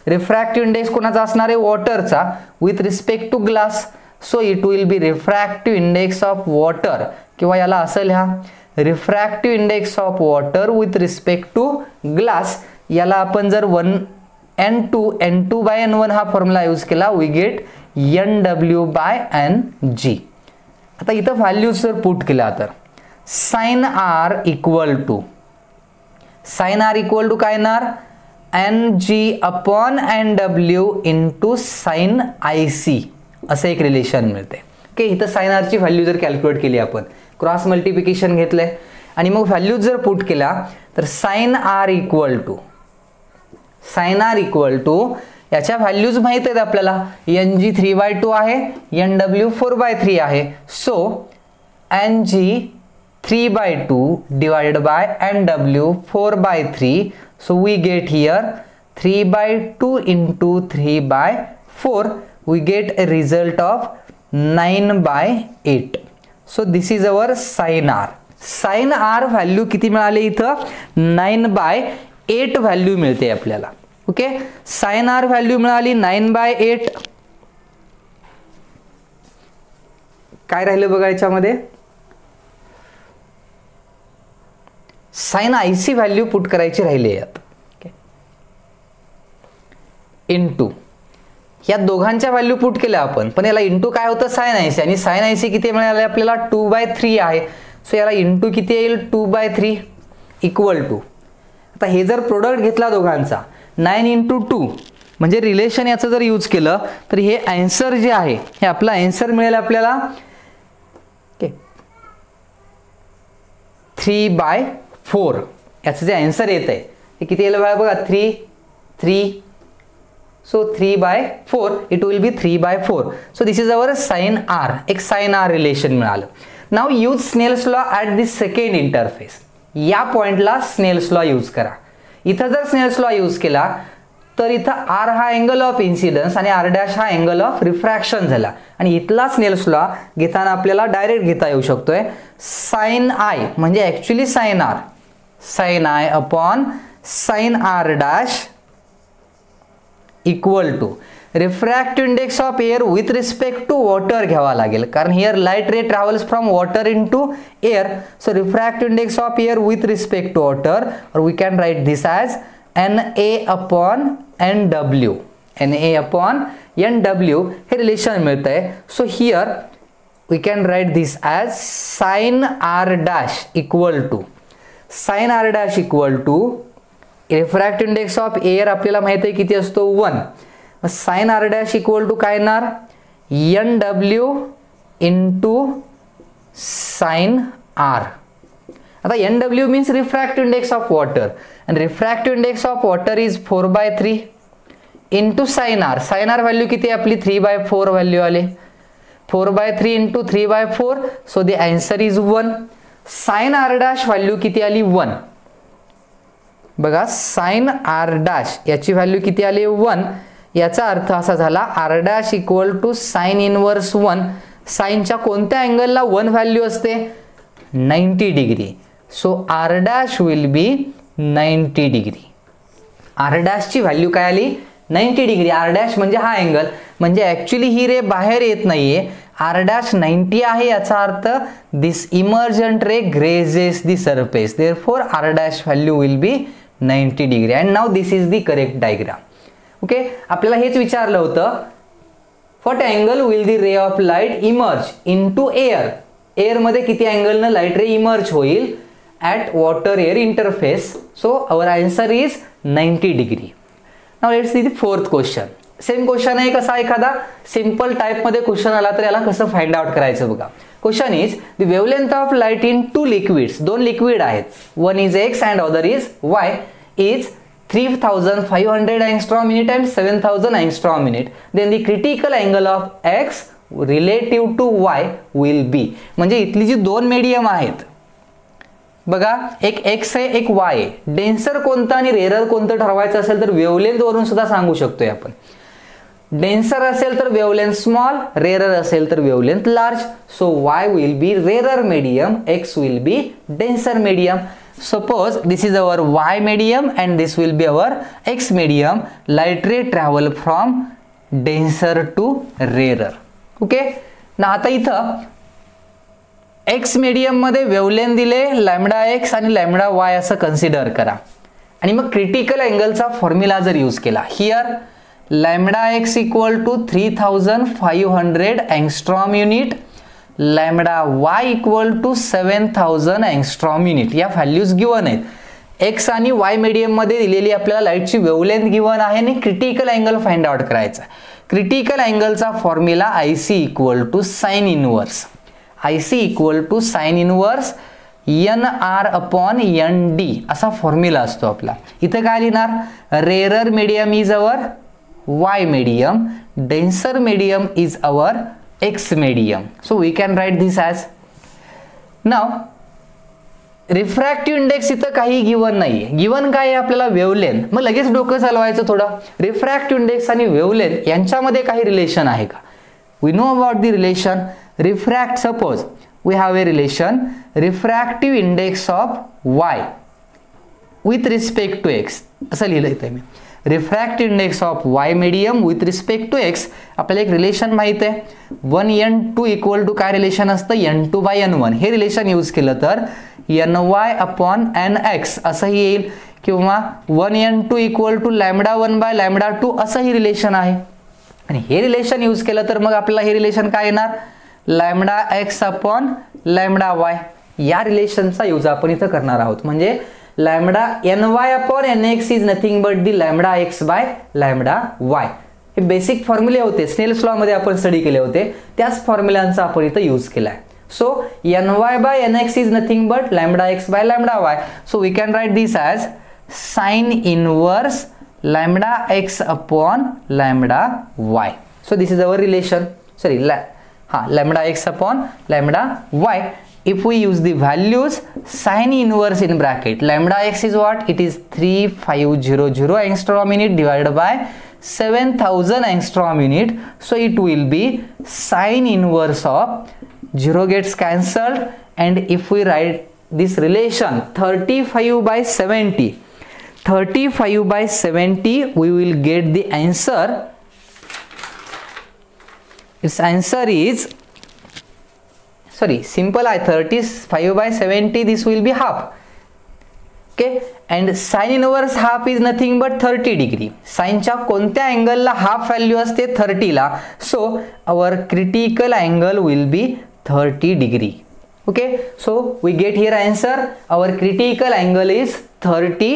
Refractive index कोणाचा असणार आहे? वॉटरचा with respect to glass. So it will be refractive index of water, किंवा याला असं लिहा refractive index of water with respect to glass. याला आपण जर N2/N1 हा फॉर्म्युला यूज केला, वी गेट NW/Ng. आता इथं व्हॅल्यूज जर पुट केला तर साइन R इक्वल टू काय येणार? Ng/Nw इंटू साइन IC असं एक रिलेशन मिळते. ओके, इथं साइन R ची व्हॅल्यू जर कॅल्क्युलेट केली आपण, क्रॉस मल्टिप्लिकेशन घेतलंय आणि मग व्हॅल्यूज जर पुट केला तर साइन R इक्वल टू याच्या व्हॅल्यूज माहित आहेत आपल्याला. Ng 3/2 आहे, Nw 4/3 आहे. So Ng 3/2 divided by Nw 4/3. So we get here 3/2 into 3/4. We get a result of 9/8. So this is our sin R. sin R value किती मिळाले इथं? 9/8 value मिळते आपल्याला. ओके, sin R व्हॅल्यू मिळाली 9/8. काय राहिलं बघा याच्यामध्ये? साइन IC व्हॅल्यू पुट करायची राहिली यात. इंटू या दोघांच्या व्हॅल्यू पुट केल्या आपण, पण याला इंटू काय होतं? साइन IC, आणि साइन IC किती मिळाले आपल्याला? 2/3 आहे. सो याला इंटू किती येईल? 2/3 इक्वल टू. आता हे जर प्रोडक्ट घेतला दोघांचा 9 into 2 म्हणजे रिलेशन याचं जर यूज केलं तर हे आन्सर जे आहे हे आपला आन्सर मिळेल आपल्याला 3/4. याचं जे आन्सर येत आहे हे किती येईल बघा? 3. So 3/4 it will be 3/4. So this is our sine R. एक साइन R रिलेशन मिळालं. Now use Snell's law at the second interface. या पॉइंटला स्नेल्स लॉ यूज करा. इथं जर स्नेल्स लॉ यूज केला तर इथं R हा अँगल ऑफ इन्सिडन्स आणि R' हा अँगल ऑफ रिफ्रॅक्शन झाला. आणि इथला स्नेल्स लॉ घेताना आपल्याला डायरेक्ट घेता येऊ शकतोय. साइन I म्हणजे actually sine R, sine I upon sine R' equal to refractive index of air with respect to water घ्यावा लागेल, कारण here light ray travels from water into air. So refractive index of air with respect to water, और we can write this as NA/NW. NA/NW हे relation मिळत आहे. So here we can write this as sine R' equal to refractive index of air आपल्याला माहिती आहे किती असतो? 1. Sign R' equal to काय येणार? NW into sine R. आता NW means refractive index of water, and refractive index of water is 4/3 into sin R. sin R value किती आपली? 3/4 व्हॅल्यू आले. 4/3 into 3/4. so the answer is 1. sin R' value किती आली? 1. बघा sin R' याची value किती आली? 1. याचा अर्थ असा झाला R' equal to sine inverse 1. साइनच्या कोणत्या अँगलला 1 व्हॅल्यू असते? 90 degree. So R' will be 90 degree. R' ची व्हॅल्यू काय आली? 90 डिग्री. R' म्हणजे हा अँगल, म्हणजे ॲक्च्युली ही रे बाहेर येत नाहीये. R' 90 आहे, याचा अर्थ this emergent ray grazes the surface, therefore R' value will be 90 degree. And now this is the correct diagram. Okay, आपल्याला हेच विचारलं होतं, what angle will the ray of light emerge into air. Air मध्ये किती अँगलनं light ray emerge होईल at water air interface. So our answer is 90 degree. Now let's see the fourth question. Same question आहे. कसा एखादा simple type मध्ये question आला तर याला कसं फाइंड आउट करायचं बघा. Question is the wavelength of light in 2 liquids. 2 liquid आहेत, one is X and other is Y, is 3500 angstrom minute and 7000 angstrom minute. Then the critical angle of X relative to Y will be. म्हणजे इथली जी 2 medium आहेत बघा, एक X आहे, एक Y आहे. Denser कोणतं आणि रेअरर कोणतं ठरवायचं असेल तर वेवलेंथ वरून सुद्धा सांगू शकतोय आपण. डेन्सर असेल तर वेवलेंथ स्मॉल, रेअरर असेल तर wavelength large. So y will be rarer medium, x will be denser medium. Suppose this is our y medium and this will be our x medium. Light ray travel from denser to rarer. Okay ना, आता इथं x medium मध्ये wavelength दिले lambda x आणि lambda y असं consider करा आणि मग क्रिटिकल अँगलचा फॉर्म्युला जर यूज केला, here lambda x equal to 3500 angstrom unit, lambda y equal to 7000 angstrom unit. या व्हॅल्यूज गिवन आहेत. x आणि y मीडियम मध्ये दिलेली आपल्याला लाईटची वेवलेंथ गिवन आहे आणि क्रिटिकल अँगल फाइंड आउट करायचा. क्रिटिकल अँगलचा formula IC equal to sine inverse, IC equal to sine inverse NR upon ND असा फॉर्म्युला असतो आपला. इथं काय लिहिणार, rarer medium is our y medium, denser medium is our x medium. So we can write this as. Now refractive index इथं काही given नाहीये. Given काय आहे आपल्याला, वेवलेंथ. मग लगेच डोकं चालवायचं थोडं, रिफ्रॅक्टिव्ह इंडेक्स आणि वेवलेंथ यांच्यामध्ये काही रिलेशन आहे का. We know about the relation. Refract, suppose we have a relation refractive index of y with respect to x असं लिहिलं इथं मी. Refractive index of y medium with respect to x आपल्याला एक रिलेशन माहित आहे, 1n2 इक्वल टू काय relation असतं, n2/n1. हे रिलेशन यूज केलं तर ny अपॉन nx असंही येईल, किंवा 1n2 इक्वल टू λ1/λ2 असंही रिलेशन आहे. आणि हे रिलेशन यूज केलं तर मग आपल्याला हे रिलेशन काय येणार, λx अपॉन λy. या रिलेशनचा यूज आपण इथं करणार आहोत. म्हणजे lambda ny upon nx is nothing but the lambda x by lambda y. हे बेसिक फॉर्म्युले होते, स्नेल्स लॉ मध्ये आपण स्टडी केले होते, त्याच फॉर्म्युलांचा आपण इथं यूज केलाय. So ny by nx is nothing but lambda x by lambda y. So we can write this as sine inverse lambda x upon lambda y. So this is our relation, sorry lambda x upon lambda y. If we use the values, sin inverse in bracket, lambda x is what? It is 3500 angstrom unit divided by 7000 angstrom unit. So it will be sin inverse of 0 gets cancelled, and if we write this relation 35/70, 35/70, we will get the answer. Its answer is, sorry, simple. 35/70, this will be half. Okay, and sin inverse half is nothing but 30 degree. Sin च्या कोणत्या angle ला half value असते, 30 ला. So our critical angle will be 30 degree. Okay, so we get here answer. Our critical angle is 30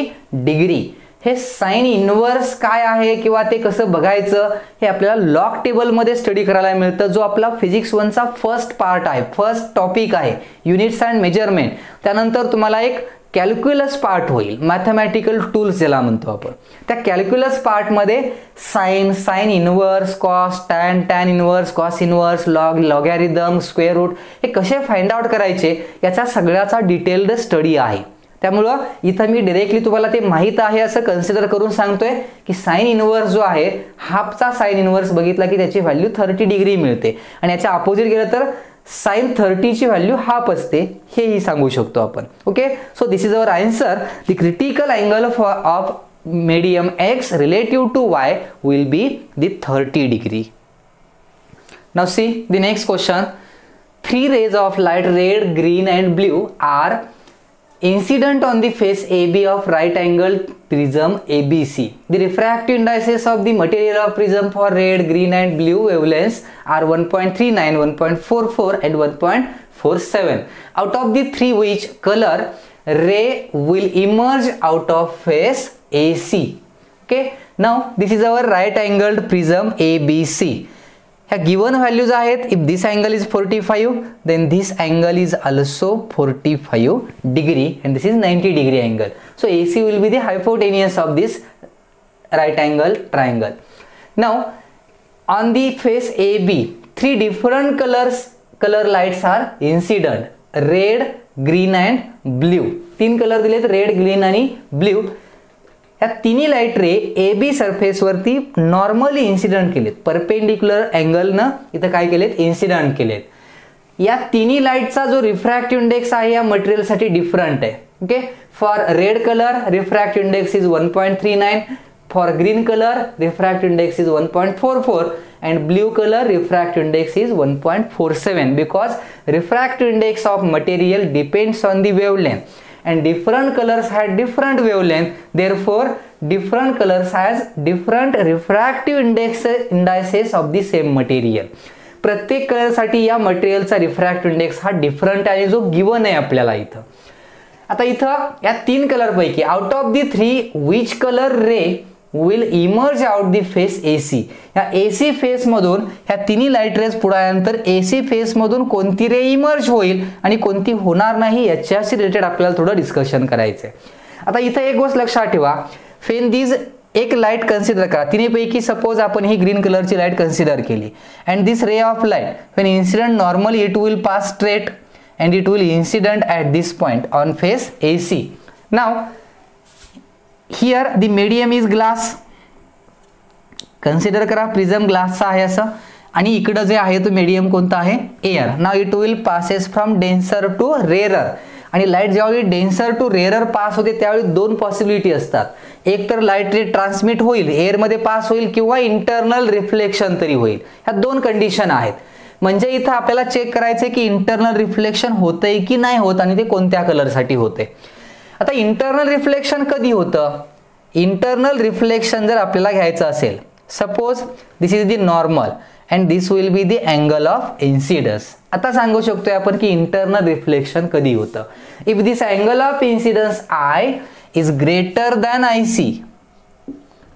degree. हे sine inverse काय आहे किंवा ते कसं बघायचं हे आपल्याला लॉग टेबल मध्ये स्टडी करायला मिळतं, जो आपला फिजिक्स 1 चा फर्स्ट पार्ट आहे, फर्स्ट टॉपिक आहे, युनिट्स अँड मेजरमेंट. त्यानंतर तुम्हाला एक कॅल्क्युलस पार्ट होईल, मॅथमॅटिकल टूल्स ज्याला म्हणतो आपण. त्या कॅल्क्युलस पार्ट मध्ये sine, sine inverse, cos, tan, tan inverse, cos inverse, log, logarithm, square root हे कसे फाइंड आउट करायचे याचा सगळ्याचा डिटेल्ड स्टडी आहे. त्यामुळं इथं मी डायरेक्टली तुम्हाला ते माहित आहे असं कन्सिडर करून सांगतोय की साइन इनवर्स जो आहे, हाफचा साइन इनवर्स बघितला की त्याची व्हॅल्यू 30 डिग्री मिळते, आणि याच्या अपोजिट गेलं तर साइन 30 ची व्हॅल्यू हाफ असते, हेही सांगू शकतो आपण. Okay, so this is our answer. The critical angle of medium x relative to y will be the 30 degree. Now see the next question. 3 rays of light, red, green and blue, are incident on the face AB of right angle prism ABC. The refractive indices of the material of prism for red, green and blue wavelengths are 1.39, 1.44 and 1.47. Out of the three, which color ray will emerge out of face AC? Okay, now this is our right angled prism ABC. ह्या given values आहेत. If this angle is 45, then this angle is also 45 degree and this is 90 degree angle. So AC will be the hypotenuse of this right angle triangle. Now on the face AB, 3 different color lights are incident, red, green and blue. 3 colour दिलेत, red, green आणि blue. ह्या तिन्ही light ray A B सरफेसवरती normally incident केलेत, perpendicular अँगलनं इथं काय केलेत, इन्सिडंट केलेत. या तिन्ही लाईटचा जो रिफ्रॅक्टिव्ह इंडेक्स आहे या मटेरियलसाठी डिफरंट आहे. Okay, for red colour refractive index is 1.39, for green colour refractive index is 1.44 and blue color refractive index is 1.47 because refractive index of material depends on the wavelength and different colors had different wavelength, therefore different colors has different refractive indices of the same material. प्रत्येक colour साठी या मटेरियलचा refractive index हा different आहे जो given आहे आपल्याला इथं. आता इथं या तीन कलर पैकी out of the three which colour ray will emerge out the face AC. या AC फेस मधून ह्या तिन्ही लाईट रेज पुढाल्यानंतर AC फेस मधून कोणती रे इमर्ज होईल आणि कोणती होणार नाही याच्याशी रिलेटेड आपल्याला थोडं डिस्कशन करायचंय. आता इथं एक गोष्ट लक्षात ठेवा, फेन दीज एक लाईट कन्सिडर करा, तिन्हीपैकी सपोज आपण ही ग्रीन कलरची लाईट कन्सिडर केली and this ray of light when incident normally it will pass straight and it will incident at this point on face AC. Now here the medium is glass, consider करा prism ग्लासचा आहे असं, आणि इकडं जे आहे तो medium कोणता आहे, air. Now it will passes from denser to rarer. आणि लाईट ज्यावेळी डेन्सर टू रेरर पास होते त्यावेळी दोन पॉसिबिलिटी असतात, एक तर लाईट रे ट्रान्समिट होईल, एअरमध्ये पास होईल, किंवा इंटरनल रिफ्लेक्शन तरी होईल. ह्या दोन कंडिशन आहेत. म्हणजे इथं आपल्याला चेक करायचं की इंटरनल रिफ्लेक्शन होतंय की नाही होत आणि ते कोणत्या कलरसाठी होते. आता इंटरनल रिफ्लेक्शन कधी होतं, इंटरनल रिफ्लेक्शन जर आपल्याला घ्यायचं असेल, suppose this is the normal and this will be the angle of incidence. आता सांगू शकतोय आपण की इंटरनल रिफ्लेक्शन कधी होतं. If this angle of incidence I is greater than I C,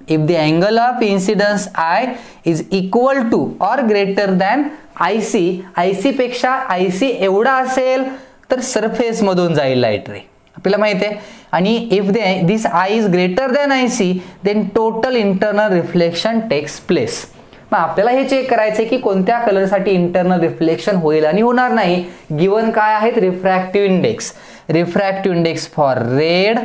if the angle of incidence I is equal to or greater than I C, I C पेक्षा I C एवढा असेल तर surface मधून जाईल light रे, आपल्याला माहिती आहे. आणि if this I is greater than I C then total internal reflection takes place. मग आपल्याला हे चेक करायचे की कोणत्या कलरसाठी इंटरनल रिफ्लेक्शन होईल आणि होणार नाही. गिवन काय आहेत, refractive index, refractive index for red,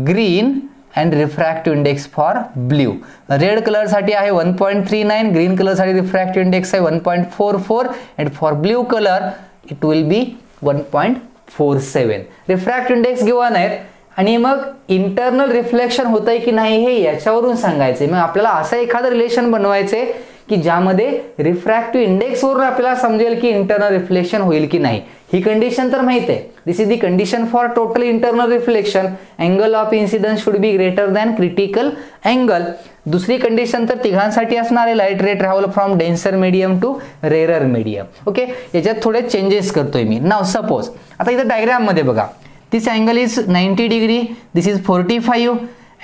green and refractive index for blue. Red colour साठी आहे 1.39, ग्रीन कलर साठी रिफ्रॅक्टिव्ह इंडेक्स आहे 1.44 and for blue colour it will B 1.47. Refractive index given आहेत आणि मग इंटरनल रिफ्लेक्शन होतंय की नाही हे याच्यावरून सांगायचे. मग आपल्याला असं एखादं रिलेशन बनवायचे की ज्यामध्ये रिफ्रॅक्टिव्ह इंडेक्स वरून आपल्याला समजेल की इंटरनल रिफ्लेक्शन होईल की नाही. ही कंडिशन तर माहित आहे, this is the condition for total internal reflection, angle of incidence should be greater than critical angle. दुसरी कंडिशन तर तिघांसाठी असणार आहे, light ray travel from denser medium to rarer medium. Okay, याच्यात थोडे चेंजेस करतोय मी. नाव सपोज आता इथं डायग्राम मध्ये बघा, this angle is 90 degree, this is 45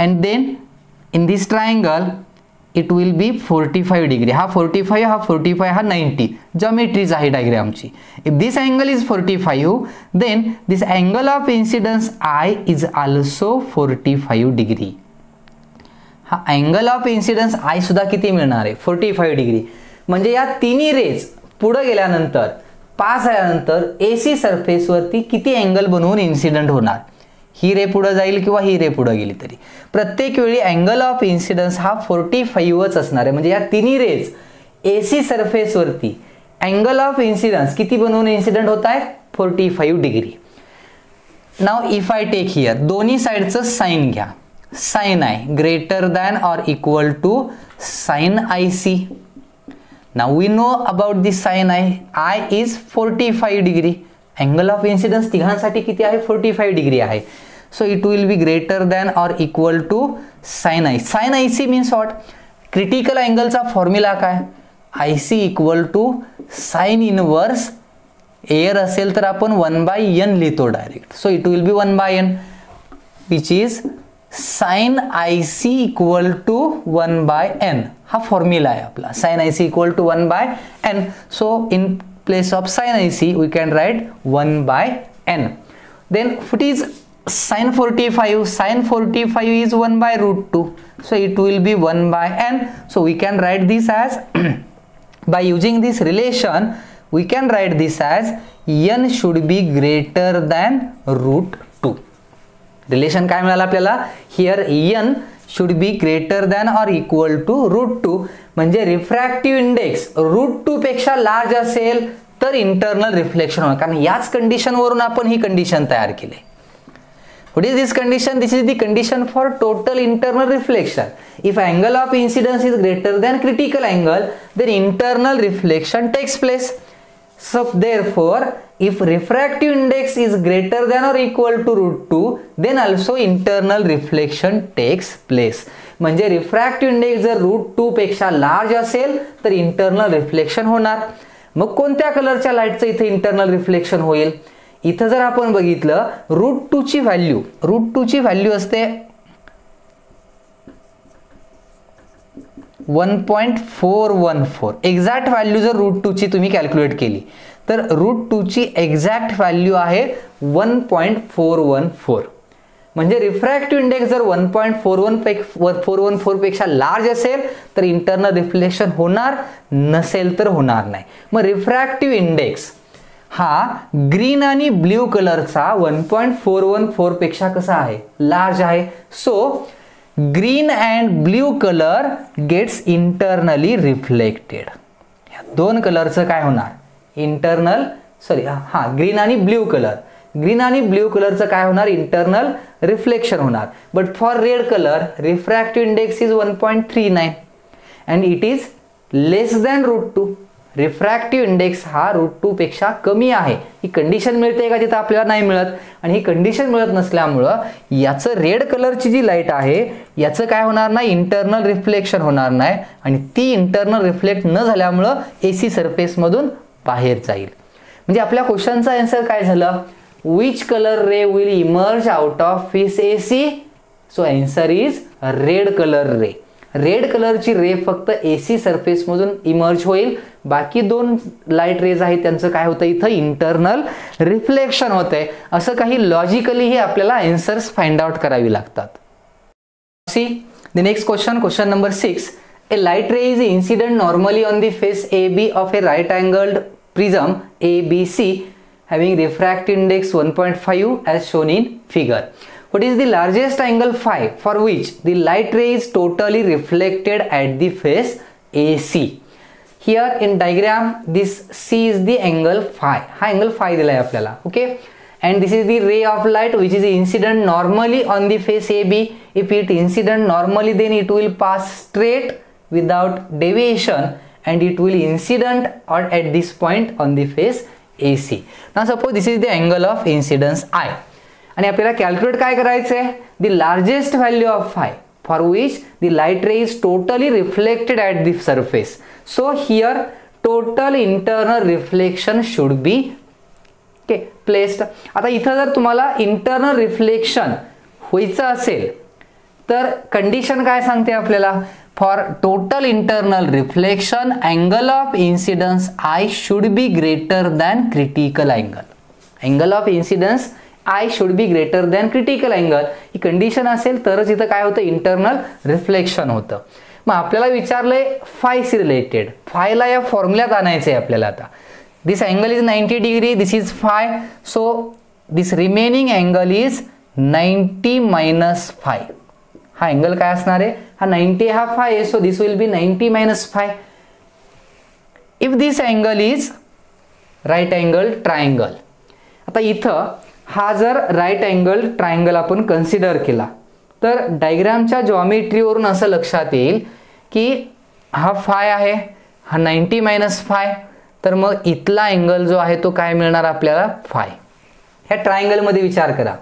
and then in this triangle it will be 45 degree. हा 45, हा 45, हा 90. Geometries आहे डायग्रामची. If this angle is 45 then this angle of incidence I is also 45 degree. हा angle of incidence I सुद्धा किती मिळणार आहे, 45 degree. म्हणजे या तिन्ही रेज पुढे गेल्यानंतर पास झाल्यानंतर AC सरफेसवरती किती अँगल बनवून इन्सिडेंट होणार, ही रे पुढे जाईल किंवा ही रे पुढे गेली तरी प्रत्येक वेळी अँगल ऑफ इन्सिडन्स हा 45च असणार आहे. म्हणजे या तिन्ही रेज AC सरफेसवरती अँगल ऑफ इन्सिडन्स किती बनवून इन्सिडेंट होत आहेत, 45 degree. Now if I take here, दोन्ही साइडचं साइन घ्या, साइन आहे greater than or equal to sine IC. Now we know about the sin I is 45 degree. Angle of incidence तिघांसाठी किती आहे, 45 डिग्री आहे. So it will be greater than or equal to sin I. Sin IC means what? Critical angle चा formula काय, IC equal to sin inverse air असेल तर आपण 1/n लिहितो direct. So it will be 1/n which is sin IC equal to 1/n. हा formula आहे आपला, sin IC equal to 1/n. So in place of sin IC we can write 1/n. Then what is sin 45? Sin 45 is 1/√2. So it will be 1/n. So we can write this as by using this relation we can write this as n should be greater than √2. Relation काय मिळालं आपल्याला, here n should be greater than or equal to √2, म्हणजे refractive index √2 पेक्षा large असेल तर internal reflection होणार, कारण याच कंडिशनवरून आपण ही कंडिशन तयार केली. What is this condition? This is the condition for total internal reflection. If angle of incidence is greater than critical angle, then internal reflection takes place. So therefore, if refractive index is greater than or equal to √2, then also internal reflection takes place. म्हणजे refractive index जर √2 पेक्षा large असेल तर internal reflection होणार. मग कोणत्या कलरच्या लाईटचं इथे इंटरनल रिफ्लेक्शन होईल? इथं जर आपण बघितलं √2 ची व्हॅल्यू असते 1.414. एक्झॅक्ट व्हॅल्यू जर √2 ची तुम्ही कॅल्क्युलेट केली तर √2 ची एक्झॅक्ट व्हॅल्यू आहे 1.414. म्हणजे रिफ्रॅक्टिव्ह इंडेक्स जर 1.414 पेक्षा लार्ज असेल तर इंटरनल रिफ्लेक्शन होणार, नसेल तर होणार नाही. मग रिफ्रॅक्टिव्ह इंडेक्स हा ग्रीन आणि ब्ल्यू कलरचा 1.414 पेक्षा कसा आहे, लार्ज आहे. So green and blue colour gets internally reflected. या दोन कलरचं काय होणार, इंटरनल ग्रीन आणि ब्ल्यू कलरचं काय होणार, इंटरनल रिफ्लेक्शन होणार. But for red colour refractive index is 1.39 and it is less than √2. Refractive index हा √2 पेक्षा कमी आहे. ही कंडिशन मिळते का, तिथं आपल्याला नाही मिळत. आणि ही कंडिशन मिळत नसल्यामुळं याचं रेड कलरची जी लाईट आहे याचं काय होणार नाही, इंटरनल रिफ्लेक्शन होणार नाही. आणि ती इंटरनल रिफ्लेक्ट न झाल्यामुळं AC सरफेसमधून बाहेर जाईल. म्हणजे आपल्या क्वेश्चनचा आन्सर काय झालं, which colour ray will emerge out of this AC? So answer is red colour ray. Red कलरची रे फक्त AC सरफेस मधून इमर्ज होईल. बाकी दोन लाईट रेज आहेत त्यांचं काय होतं, इथं इंटरनल रिफ्लेक्शन होतंय. असं काही लॉजिकली हे आपल्याला आन्सर्स फाइंड आउट करावी लागतात. C the next question number 6. A light ray is incident normally on the face AB of a right angled prism ABC having refractive index 1.5 as shown in figure. What is the largest angle phi for which the light ray is totally reflected at the face AC? Here in diagram this C is the angle phi. हा angle phi दिलाय आपल्याला. Okay, and this is the ray of light which is incident normally on the face AB. If it incident normally, then it will pass straight without deviation and it will incident or at this point on the face AC. Now suppose this is the angle of incidence I. आणि आपल्याला calculate काय करायचं आहे, the largest value of five for which the light ray is totally reflected at the surface. So here total internal reflection should be placed. आता इथं जर तुम्हाला internal reflection व्हायचं असेल तर कंडिशन काय सांगते आपल्याला, for total internal reflection angle of incidence I should be greater than critical angle. Angle of incidence I should be greater than critical angle. He condition असेल तरच इथं काय होतं, इंटरनल रिफ्लेक्शन होतं. मग आपल्याला विचारलंय फायशी रिलेटेड, फायला या फॉर्म्युल्यात आणायचं आहे आपल्याला. आता this angle is 90 degree, this is phi. So this remaining angle is 90 minus phi. हा अँगल काय असणार आहे, हा 90 हा फाय आहे. So this will be 90 minus phi. If this angle is right angle triangle. आता इथं हा जर राईट अँगल ट्रायंगल आपण कन्सिडर केला तर डायग्रामच्या जॉमेट्रीवरून असं लक्षात येईल की हा फाय आहे, हा 90 मायनस फाय. तर मग इथला अँगल जो आहे तो काय मिळणार आपल्याला, फाय. ह्या ट्रायंगलमध्ये विचार करा,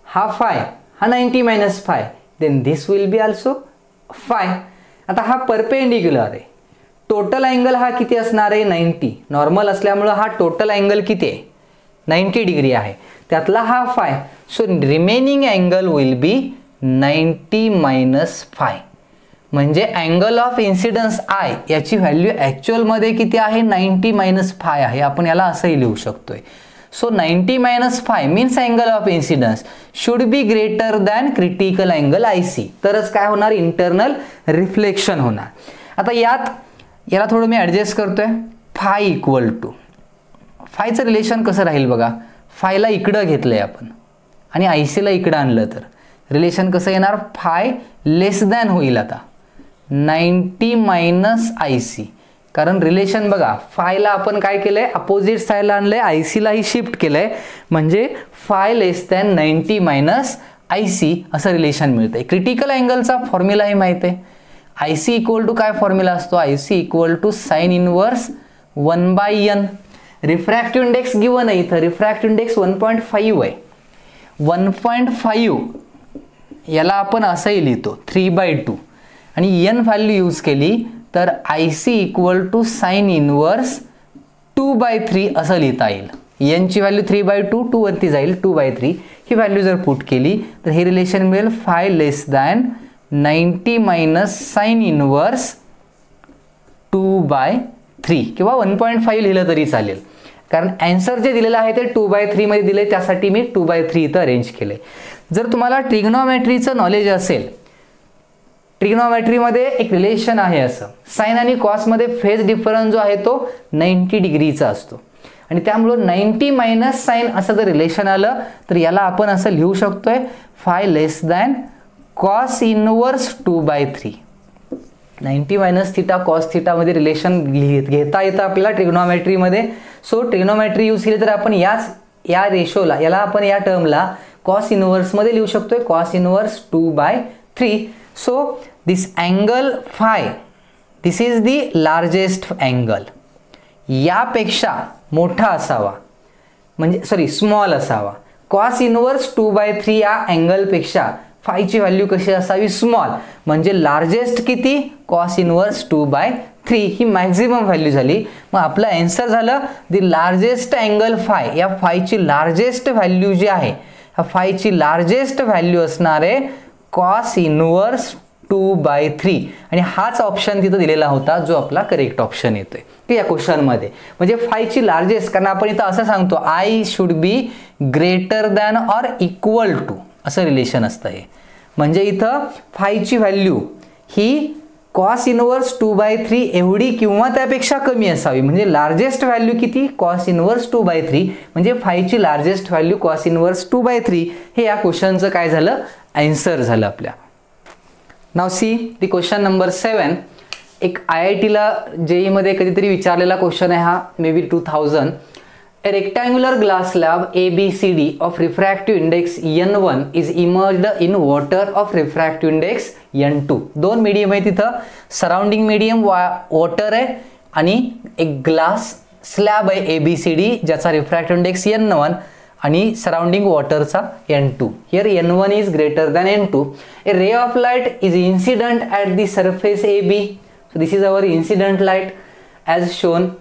हा फाय, हा 90 minus phi, then this will be also phi. आता हा परपेंडिक्युलर आहे. टोटल अँगल हा किती असणार आहे, 90. नॉर्मल असल्यामुळं हा टोटल अँगल किती आहे, 90 डिग्री आहे. त्यातला हा five. So remaining angle will be 90 minus five. म्हणजे अँगल ऑफ इन्सिडन्स आय याची व्हॅल्यू ॲक्च्युअलमध्ये किती आहे, 90 मायनस फाय आहे. आपण याला असंही लिहू शकतोय. So 90 minus five means angle of incidence should be greater than critical angle IC. तरच काय होणार, इंटरनल रिफ्लेक्शन होणार. आता याला थोडं मी ॲडजस्ट करतोय. फाय इक्वल टू फायचं रिलेशन कसं राहील बघा, फायला इकडं घेतलंय आपण, आणि आय सीला इकडं आणलं तर रिलेशन कसं येणार, फाय लेस दॅन होईल आता 90 मायनस आय सी. कारण रिलेशन बघा, फायला आपण काय केलंय, अपोजिट साईडला आणलंय, आय सीलाही शिफ्ट केलंय, म्हणजे phi less than 90 minus I C असं रिलेशन मिळतंय. क्रिटिकल अँगलचा फॉर्म्युलाही माहिती आहे. आय सी इक्वल टू काय फॉर्म्युला असतो, I C equal to sine inverse 1/n. Refractive index given आहे इथं, रिफ्रॅक्टिव्ह इंडेक्स 1.5 आहे. 1.5 याला आपण असंही लिहितो 3/2 आणि n व्हॅल्यू यूज केली तर I C equal to sine inverse 2/3 असं लिहिता येईल. n ची व्हॅल्यू 3/2, 2 वरती जाईल 2/3. ही व्हॅल्यू जर पुट केली तर हे रिलेशन मिळेल five less than 90 minus sine inverse 2/3 किंवा 1.5 लिहिलं तरी चालेल. कारण आन्सर जे दिलेलं आहे ते 2/3 मध्ये दिले, त्यासाठी मी 2/3 इथं अरेंज केले. जर तुम्हाला ट्रिग्नोमेट्रीचं नॉलेज असेल, ट्रिग्नोमेट्रीमध्ये एक रिलेशन आहे असं, साइन आणि कॉसमध्ये फेज डिफरन्स जो आहे तो 90 डिग्रीचा असतो आणि त्यामुळं 90 मायनस साइन असं जर रिलेशन आलं तर याला आपण असं लिहू शकतोय phi less than cos inverse 2/3. 90 minus theta cos theta मध्ये रिलेशन घेता येतं आपल्याला ट्रिग्नोमेट्रीमध्ये. सो ट्रिग्नोमेट्री यूज केली तर आपण या रेशोला, याला आपण या टर्मला कॉस इनवर्स मध्ये लिहू शकतोय, cos inverse 2/3. So this angle phi, this is the largest angle. यापेक्षा मोठा असावा, म्हणजे सॉरी स्मॉल असावा. कॉस इनवर्स 2/3 या अँगलपेक्षा फायची व्हॅल्यू कशी असावी, स्मॉल. म्हणजे लार्जेस्ट किती, कॉस इनवर्स 2/3 ही मॅक्झिमम व्हॅल्यू झाली. मग आपलं आन्सर झालं दी लार्जेस्ट अँगल फाय. या फायची लार्जेस्ट व्हॅल्यू जी आहे, या फायची लार्जेस्ट व्हॅल्यू असणार आहे कॉस इनवर्स 2/3 आणि हाच ऑप्शन तिथं दिलेला होता जो आपला करेक्ट ऑप्शन येतोय की या क्वेश्चनमध्ये. म्हणजे फायची लार्जेस्ट, कारण आपण इथं असं सांगतो I should be greater than or equal to असं रिलेशन असतं हे. म्हणजे इथं फायची व्हॅल्यू ही कॉस इनवर्स 2/3 एवढी किंवा त्यापेक्षा कमी असावी. म्हणजे लार्जेस्ट व्हॅल्यू किती, कॉस इनवर्स 2/3, म्हणजे फायची लार्जेस्ट व्हॅल्यू कॉस इनवर्स 2/3 हे या क्वेश्चनचं काय झालं, आन्सर झालं आपल्या. Now see the question number 7. एक IITला JEE मध्ये कधीतरी विचारलेला क्वेश्चन आहे हा, may be 2000. A rectangular glass slab ABCD of refractive index N1 is immersed in water of refractive index N2. दोन मीडियम आहे तिथं, सराउंडिंग मीडियम वॉटर आहे आणि एक ग्लास स्लॅब आहे ABCD ज्याचा रिफ्रॅक्टिव्ह इंडेक्स N1 आणि surrounding वॉटरचा N2. Here N1 is greater than N2. A ray of light is incident at the surface AB. So this is our incident light as shown.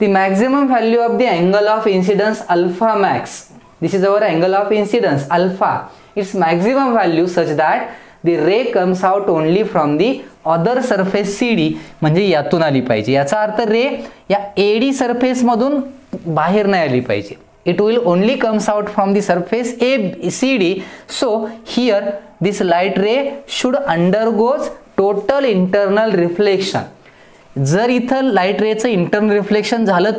The maximum value of the angle of incidence alpha max. This is our angle of incidence alpha. Its maximum value such that the ray comes out only from the other surface CD. म्हणजे यातून आली पाहिजे. याचा अर्थ रे या AD surface मधून बाहेर नाही आली पाहिजे. It will only comes out from the surface ACD. So here this light ray should undergoes total internal reflection. जर इथं लाईट रेचं इंटरनल रिफ्लेक्शन झालं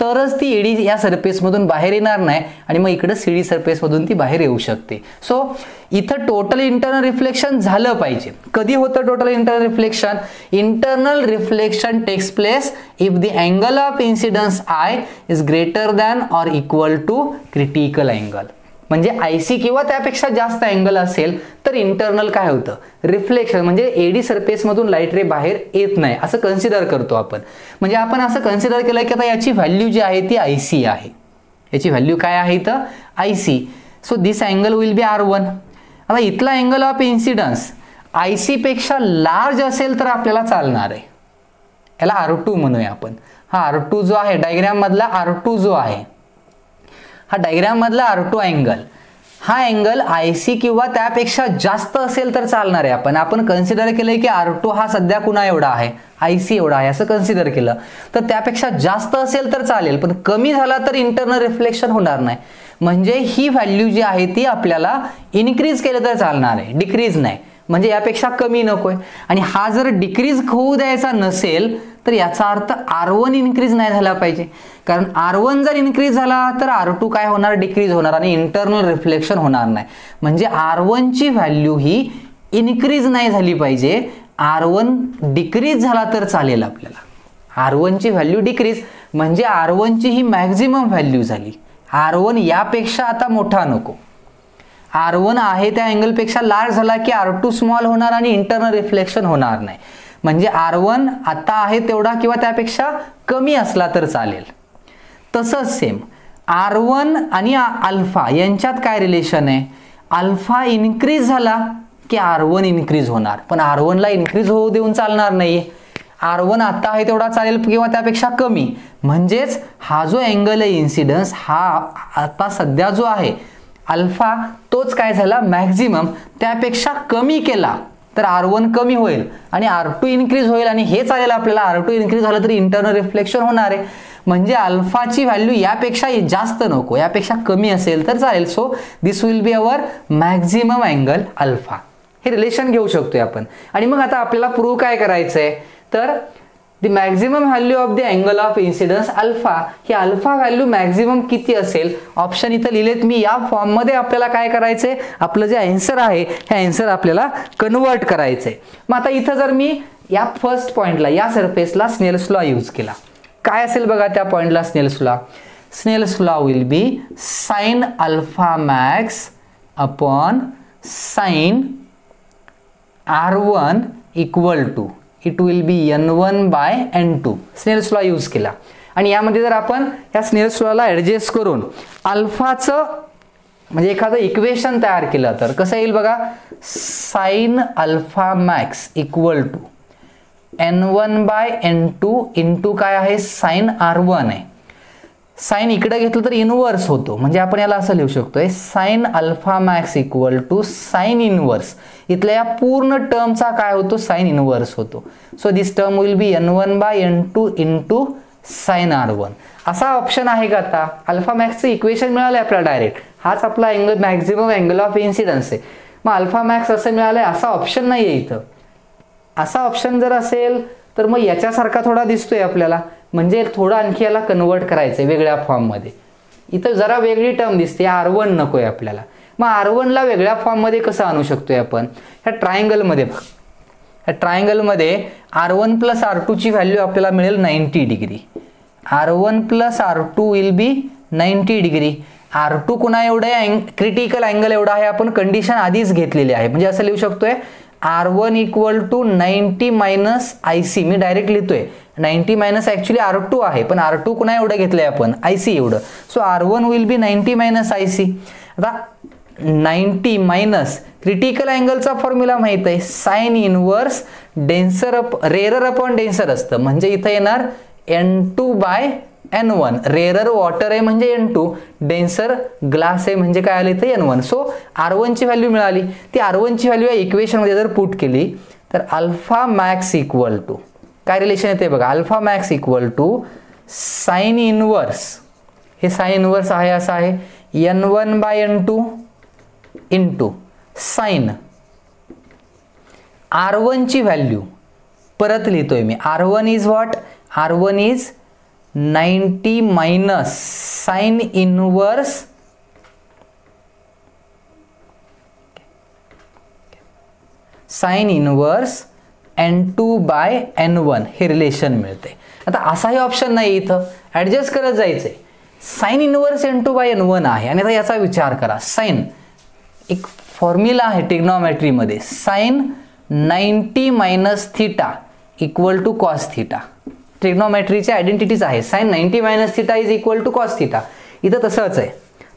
तरच ती एडी या सरफेस मधून बाहेर येणार नाही आणि मग इकडे सीडी सरफेस मधून ती बाहेर येऊ शकते. सो इथं टोटल इंटरनल रिफ्लेक्शन झालं पाहिजे. कधी होतं total internal reflection, internal reflection takes place if the angle of incidence I is greater than or equal to critical angle. म्हणजे आयसी किंवा त्यापेक्षा जास्त अँगल असेल तर इंटरनल काय होतं, रिफ्लेक्शन, म्हणजे एडी सरफेस मधून लाईट रे बाहेर येत नाही असं कन्सिडर करतो आपण. म्हणजे आपण असं कन्सिडर केलं की आता याची व्हॅल्यू जी आहे ती आयसी आहे. याची व्हॅल्यू काय आहे इथं, IC. So this angle will B R1. आता इथला अँगल ऑफ इन्सिडन्स आयसी पेक्षा लार्ज असेल तर आपल्याला चालणार आहे. याला R2 म्हणूया आपण. हा R2 जो आहे डायग्राम मधला R2 जो आहे, हा डायग्राम मधला R2 अँगल, हा अँगल आयसी किंवा त्यापेक्षा जास्त असेल तर चालणार आहे. आपण कन्सिडर केलंय की R2 हा सध्या कुणा एवढा आहे, आयसी एवढा आहे असं कन्सिडर केलं तर त्यापेक्षा जास्त असेल तर चालेल, पण कमी झाला तर इंटरनल रिफ्लेक्शन होणार नाही. म्हणजे ही व्हॅल्यू जी आहे ती आपल्याला इन्क्रीज केलं तर चालणार आहे, डिक्रीज नाही. म्हणजे यापेक्षा कमी नकोय. आणि हा जर डिक्रीज होऊ द्यायचा नसेल तर याचा अर्थ R1 इन्क्रीज नाही झाला पाहिजे, कारण R1 जर इन्क्रीज झाला तर R2 काय होणार, डिक्रीज होणार आणि इंटरनल रिफ्लेक्शन होणार नाही. म्हणजे R1 ची व्हॅल्यू ही इन्क्रीज नाही झाली पाहिजे, R1 डिक्रीज झाला तर चालेल आपल्याला. R1 ची व्हॅल्यू डिक्रीज म्हणजे R1 ची ही मॅक्झिमम व्हॅल्यू झाली. R1 यापेक्षा आता मोठा नको. R1 आहे त्या अँगलपेक्षा लार्ज झाला की R2 स्मॉल होणार आणि इंटरनल रिफ्लेक्शन होणार नाही. म्हणजे R1 आता आहे तेवढा किंवा त्यापेक्षा कमी असला तर चालेल. तसंच सेम R1 आणि अल्फा यांच्यात काय रिलेशन आहे, अल्फा इन्क्रीज झाला की R1 इन्क्रीज होणार, पण R1 ला इन्क्रीज होऊ देऊन चालणार नाही. R1 आता आहे तेवढा चालेल किंवा त्यापेक्षा कमी. म्हणजेच हा जो अँगल आहे इन्सिडन्स, हा आता सध्या जो आहे अल्फा, तोच काय झाला मॅक्झिमम, त्यापेक्षा कमी केला तर R1 कमी होईल आणि R2 इन्क्रीज होईल आणि हे चालेल आपल्याला. R2 इन्क्रीज झालं तरी इंटरनल रिफ्लेक्शन होणार आहे. म्हणजे अल्फाची व्हॅल्यू यापेक्षा जास्त नको, यापेक्षा कमी असेल तर चालेल. So this will be our maximum angle alpha. हे रिलेशन घेऊ शकतोय आपण. आणि मग आता आपल्याला प्रूव्ह काय करायचंय, तर the maximum value of the angle of incidence alpha, he alpha value maximum किती असेल, ऑप्शन इथं लिहिलेत मी. या फॉर्ममध्ये आपल्याला काय करायचंय, आपलं जे आन्सर आहे हे आन्सर आपल्याला कन्वर्ट करायचंय. मग आता इथं जर मी या फर्स्ट पॉइंटला, या सरफेसला स्नेल्स लॉ यूज केला, काय असेल बघा त्या पॉइंटला Snell's law. Snell's law will be sine alpha max upon sine R1 equal to, it will be N1 by N2. Snell's law use केला. आणि यामध्ये जर आपण या स्नेल्स लॉला ॲडजस्ट करून अल्फाचं म्हणजे एखादं इक्वेशन तयार केलं तर कसं येईल बघा, sine alpha max equal to N1 by N2 into काय आहे, साइन R1 आहे. साइन इकडे घेतलं तर इनवर्स होतो, म्हणजे आपण याला असं लिहू शकतोय sine alpha max equal to sine inverse. इथल्या या पूर्ण टर्मचा काय होतो, साइन इनवर्स होतो. So this term will be N1 by N2 into sine R1. असा ऑप्शन आहे का आता, अल्फा मॅक्सचं इक्वेशन मिळालंय आपल्याला डायरेक्ट. हाच आपला angle maximum angle of incidence आहे. मग अल्फा मॅक्स असं मिळालंय, असा ऑप्शन नाहीये इथं. असा ऑप्शन जर असेल तर मग याच्यासारखा थोडा दिसतोय आपल्याला, म्हणजे थोडं आणखी याला कन्वर्ट करायचंय वेगळ्या फॉर्ममध्ये. इथं जरा वेगळी टर्म दिसते, R1 नकोय आपल्याला. मग R1 ला वेगळ्या फॉर्ममध्ये कसं आणू शकतोय आपण, ह्या ट्रायंगलमध्ये बघ, ह्या ट्रायंगलमध्ये R1 प्लस R2 ची व्हॅल्यू आपल्याला मिळेल 90 degree. R1 plus R2 will be 90 degree. R2 कुणा एवढं आहे, क्रिटिकल अँगल एवढा आहे, आपण कंडिशन आधीच घेतलेली आहे. म्हणजे असं लिहू शकतोय R1 equal to 90 minus IC. मी डायरेक्ट लिहितोय 90 मायनस ॲक्च्युली R2 आहे, पण R2 कुणा एवढं घेतलंय आपण, IC एवढं. So R1 will be 90 minus IC. आता 90 मायनस क्रिटिकल अँगलचा फॉर्म्युला माहित आहे, sine inverse denser rarer upon denser असतं. म्हणजे इथं येणार N2 by N1. Rarer water आहे म्हणजे N2, डेन्सर ग्लास आहे म्हणजे काय आलं इथं N1. सो R1 ची व्हॅल्यू मिळाली. ती R1 ची व्हॅल्यू या इक्वेशनमध्ये जर पुट केली तर अल्फा मॅक्स इक्वल टू काय रिलेशन येते बघा, alpha max equal to sine inverse, हे साइन इनवर्स आहे असं आहे, N1 by N2 into sine R1 ची व्हॅल्यू परत लिहितोय मी. R1 is what, R1 is 90 minus sine inverse sine inverse N2 by N1 हे रिलेशन मिळते. आता असाही ऑप्शन नाही, इथं ॲडजस्ट करत जायचंय. Sign inverse N2 by N1 आहे आणि आता याचा विचार करा. साइन एक फॉर्म्युला आहे ट्रिग्नॉमेट्रीमध्ये, sine 90 minus theta equal to cos theta. ट्रिग्नॉमेट्रीची आयडेंटिटीज आहे, sine 90 minus theta is equal to cos theta. इथं तसंच आहे,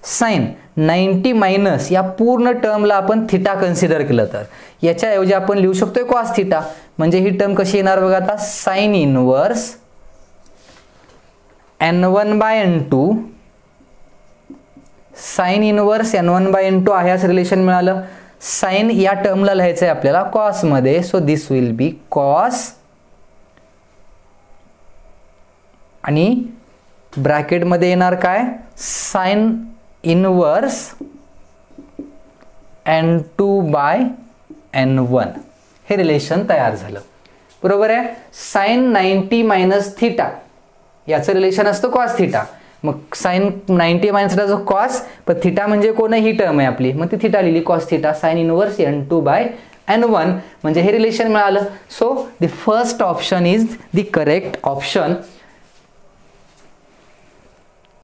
साइन 90 मायनस या पूर्ण टर्मला आपण थिटा कन्सिडर केलं तर याच्याऐवजी आपण लिहू शकतोय कॉस थिटा. म्हणजे ही टर्म कशी येणार बघा आता, sine inverse N1 by N2 sine inverse N1 by N2 आहे असं रिलेशन मिळालं. साइन या टर्मला लिहायचं आहे आपल्याला कॉस मध्ये, so this will B cos आणि ब्रॅकेट मध्ये येणार काय, sign inverse N2 by N1 हे रिलेशन तयार झालं. बरोबर आहे. साइन 90 मायनस थिटा याचं रिलेशन असतं कॉस थिटा. मग साइन 90 मायनस थिटा जो कॉस, पण थिटा म्हणजे कोण, ही टर्म आहे आपली, मग ती थिटा लिहिली cos theta sine inverse N2 by N1 म्हणजे हे रिलेशन मिळालं. So the first option is the correct option.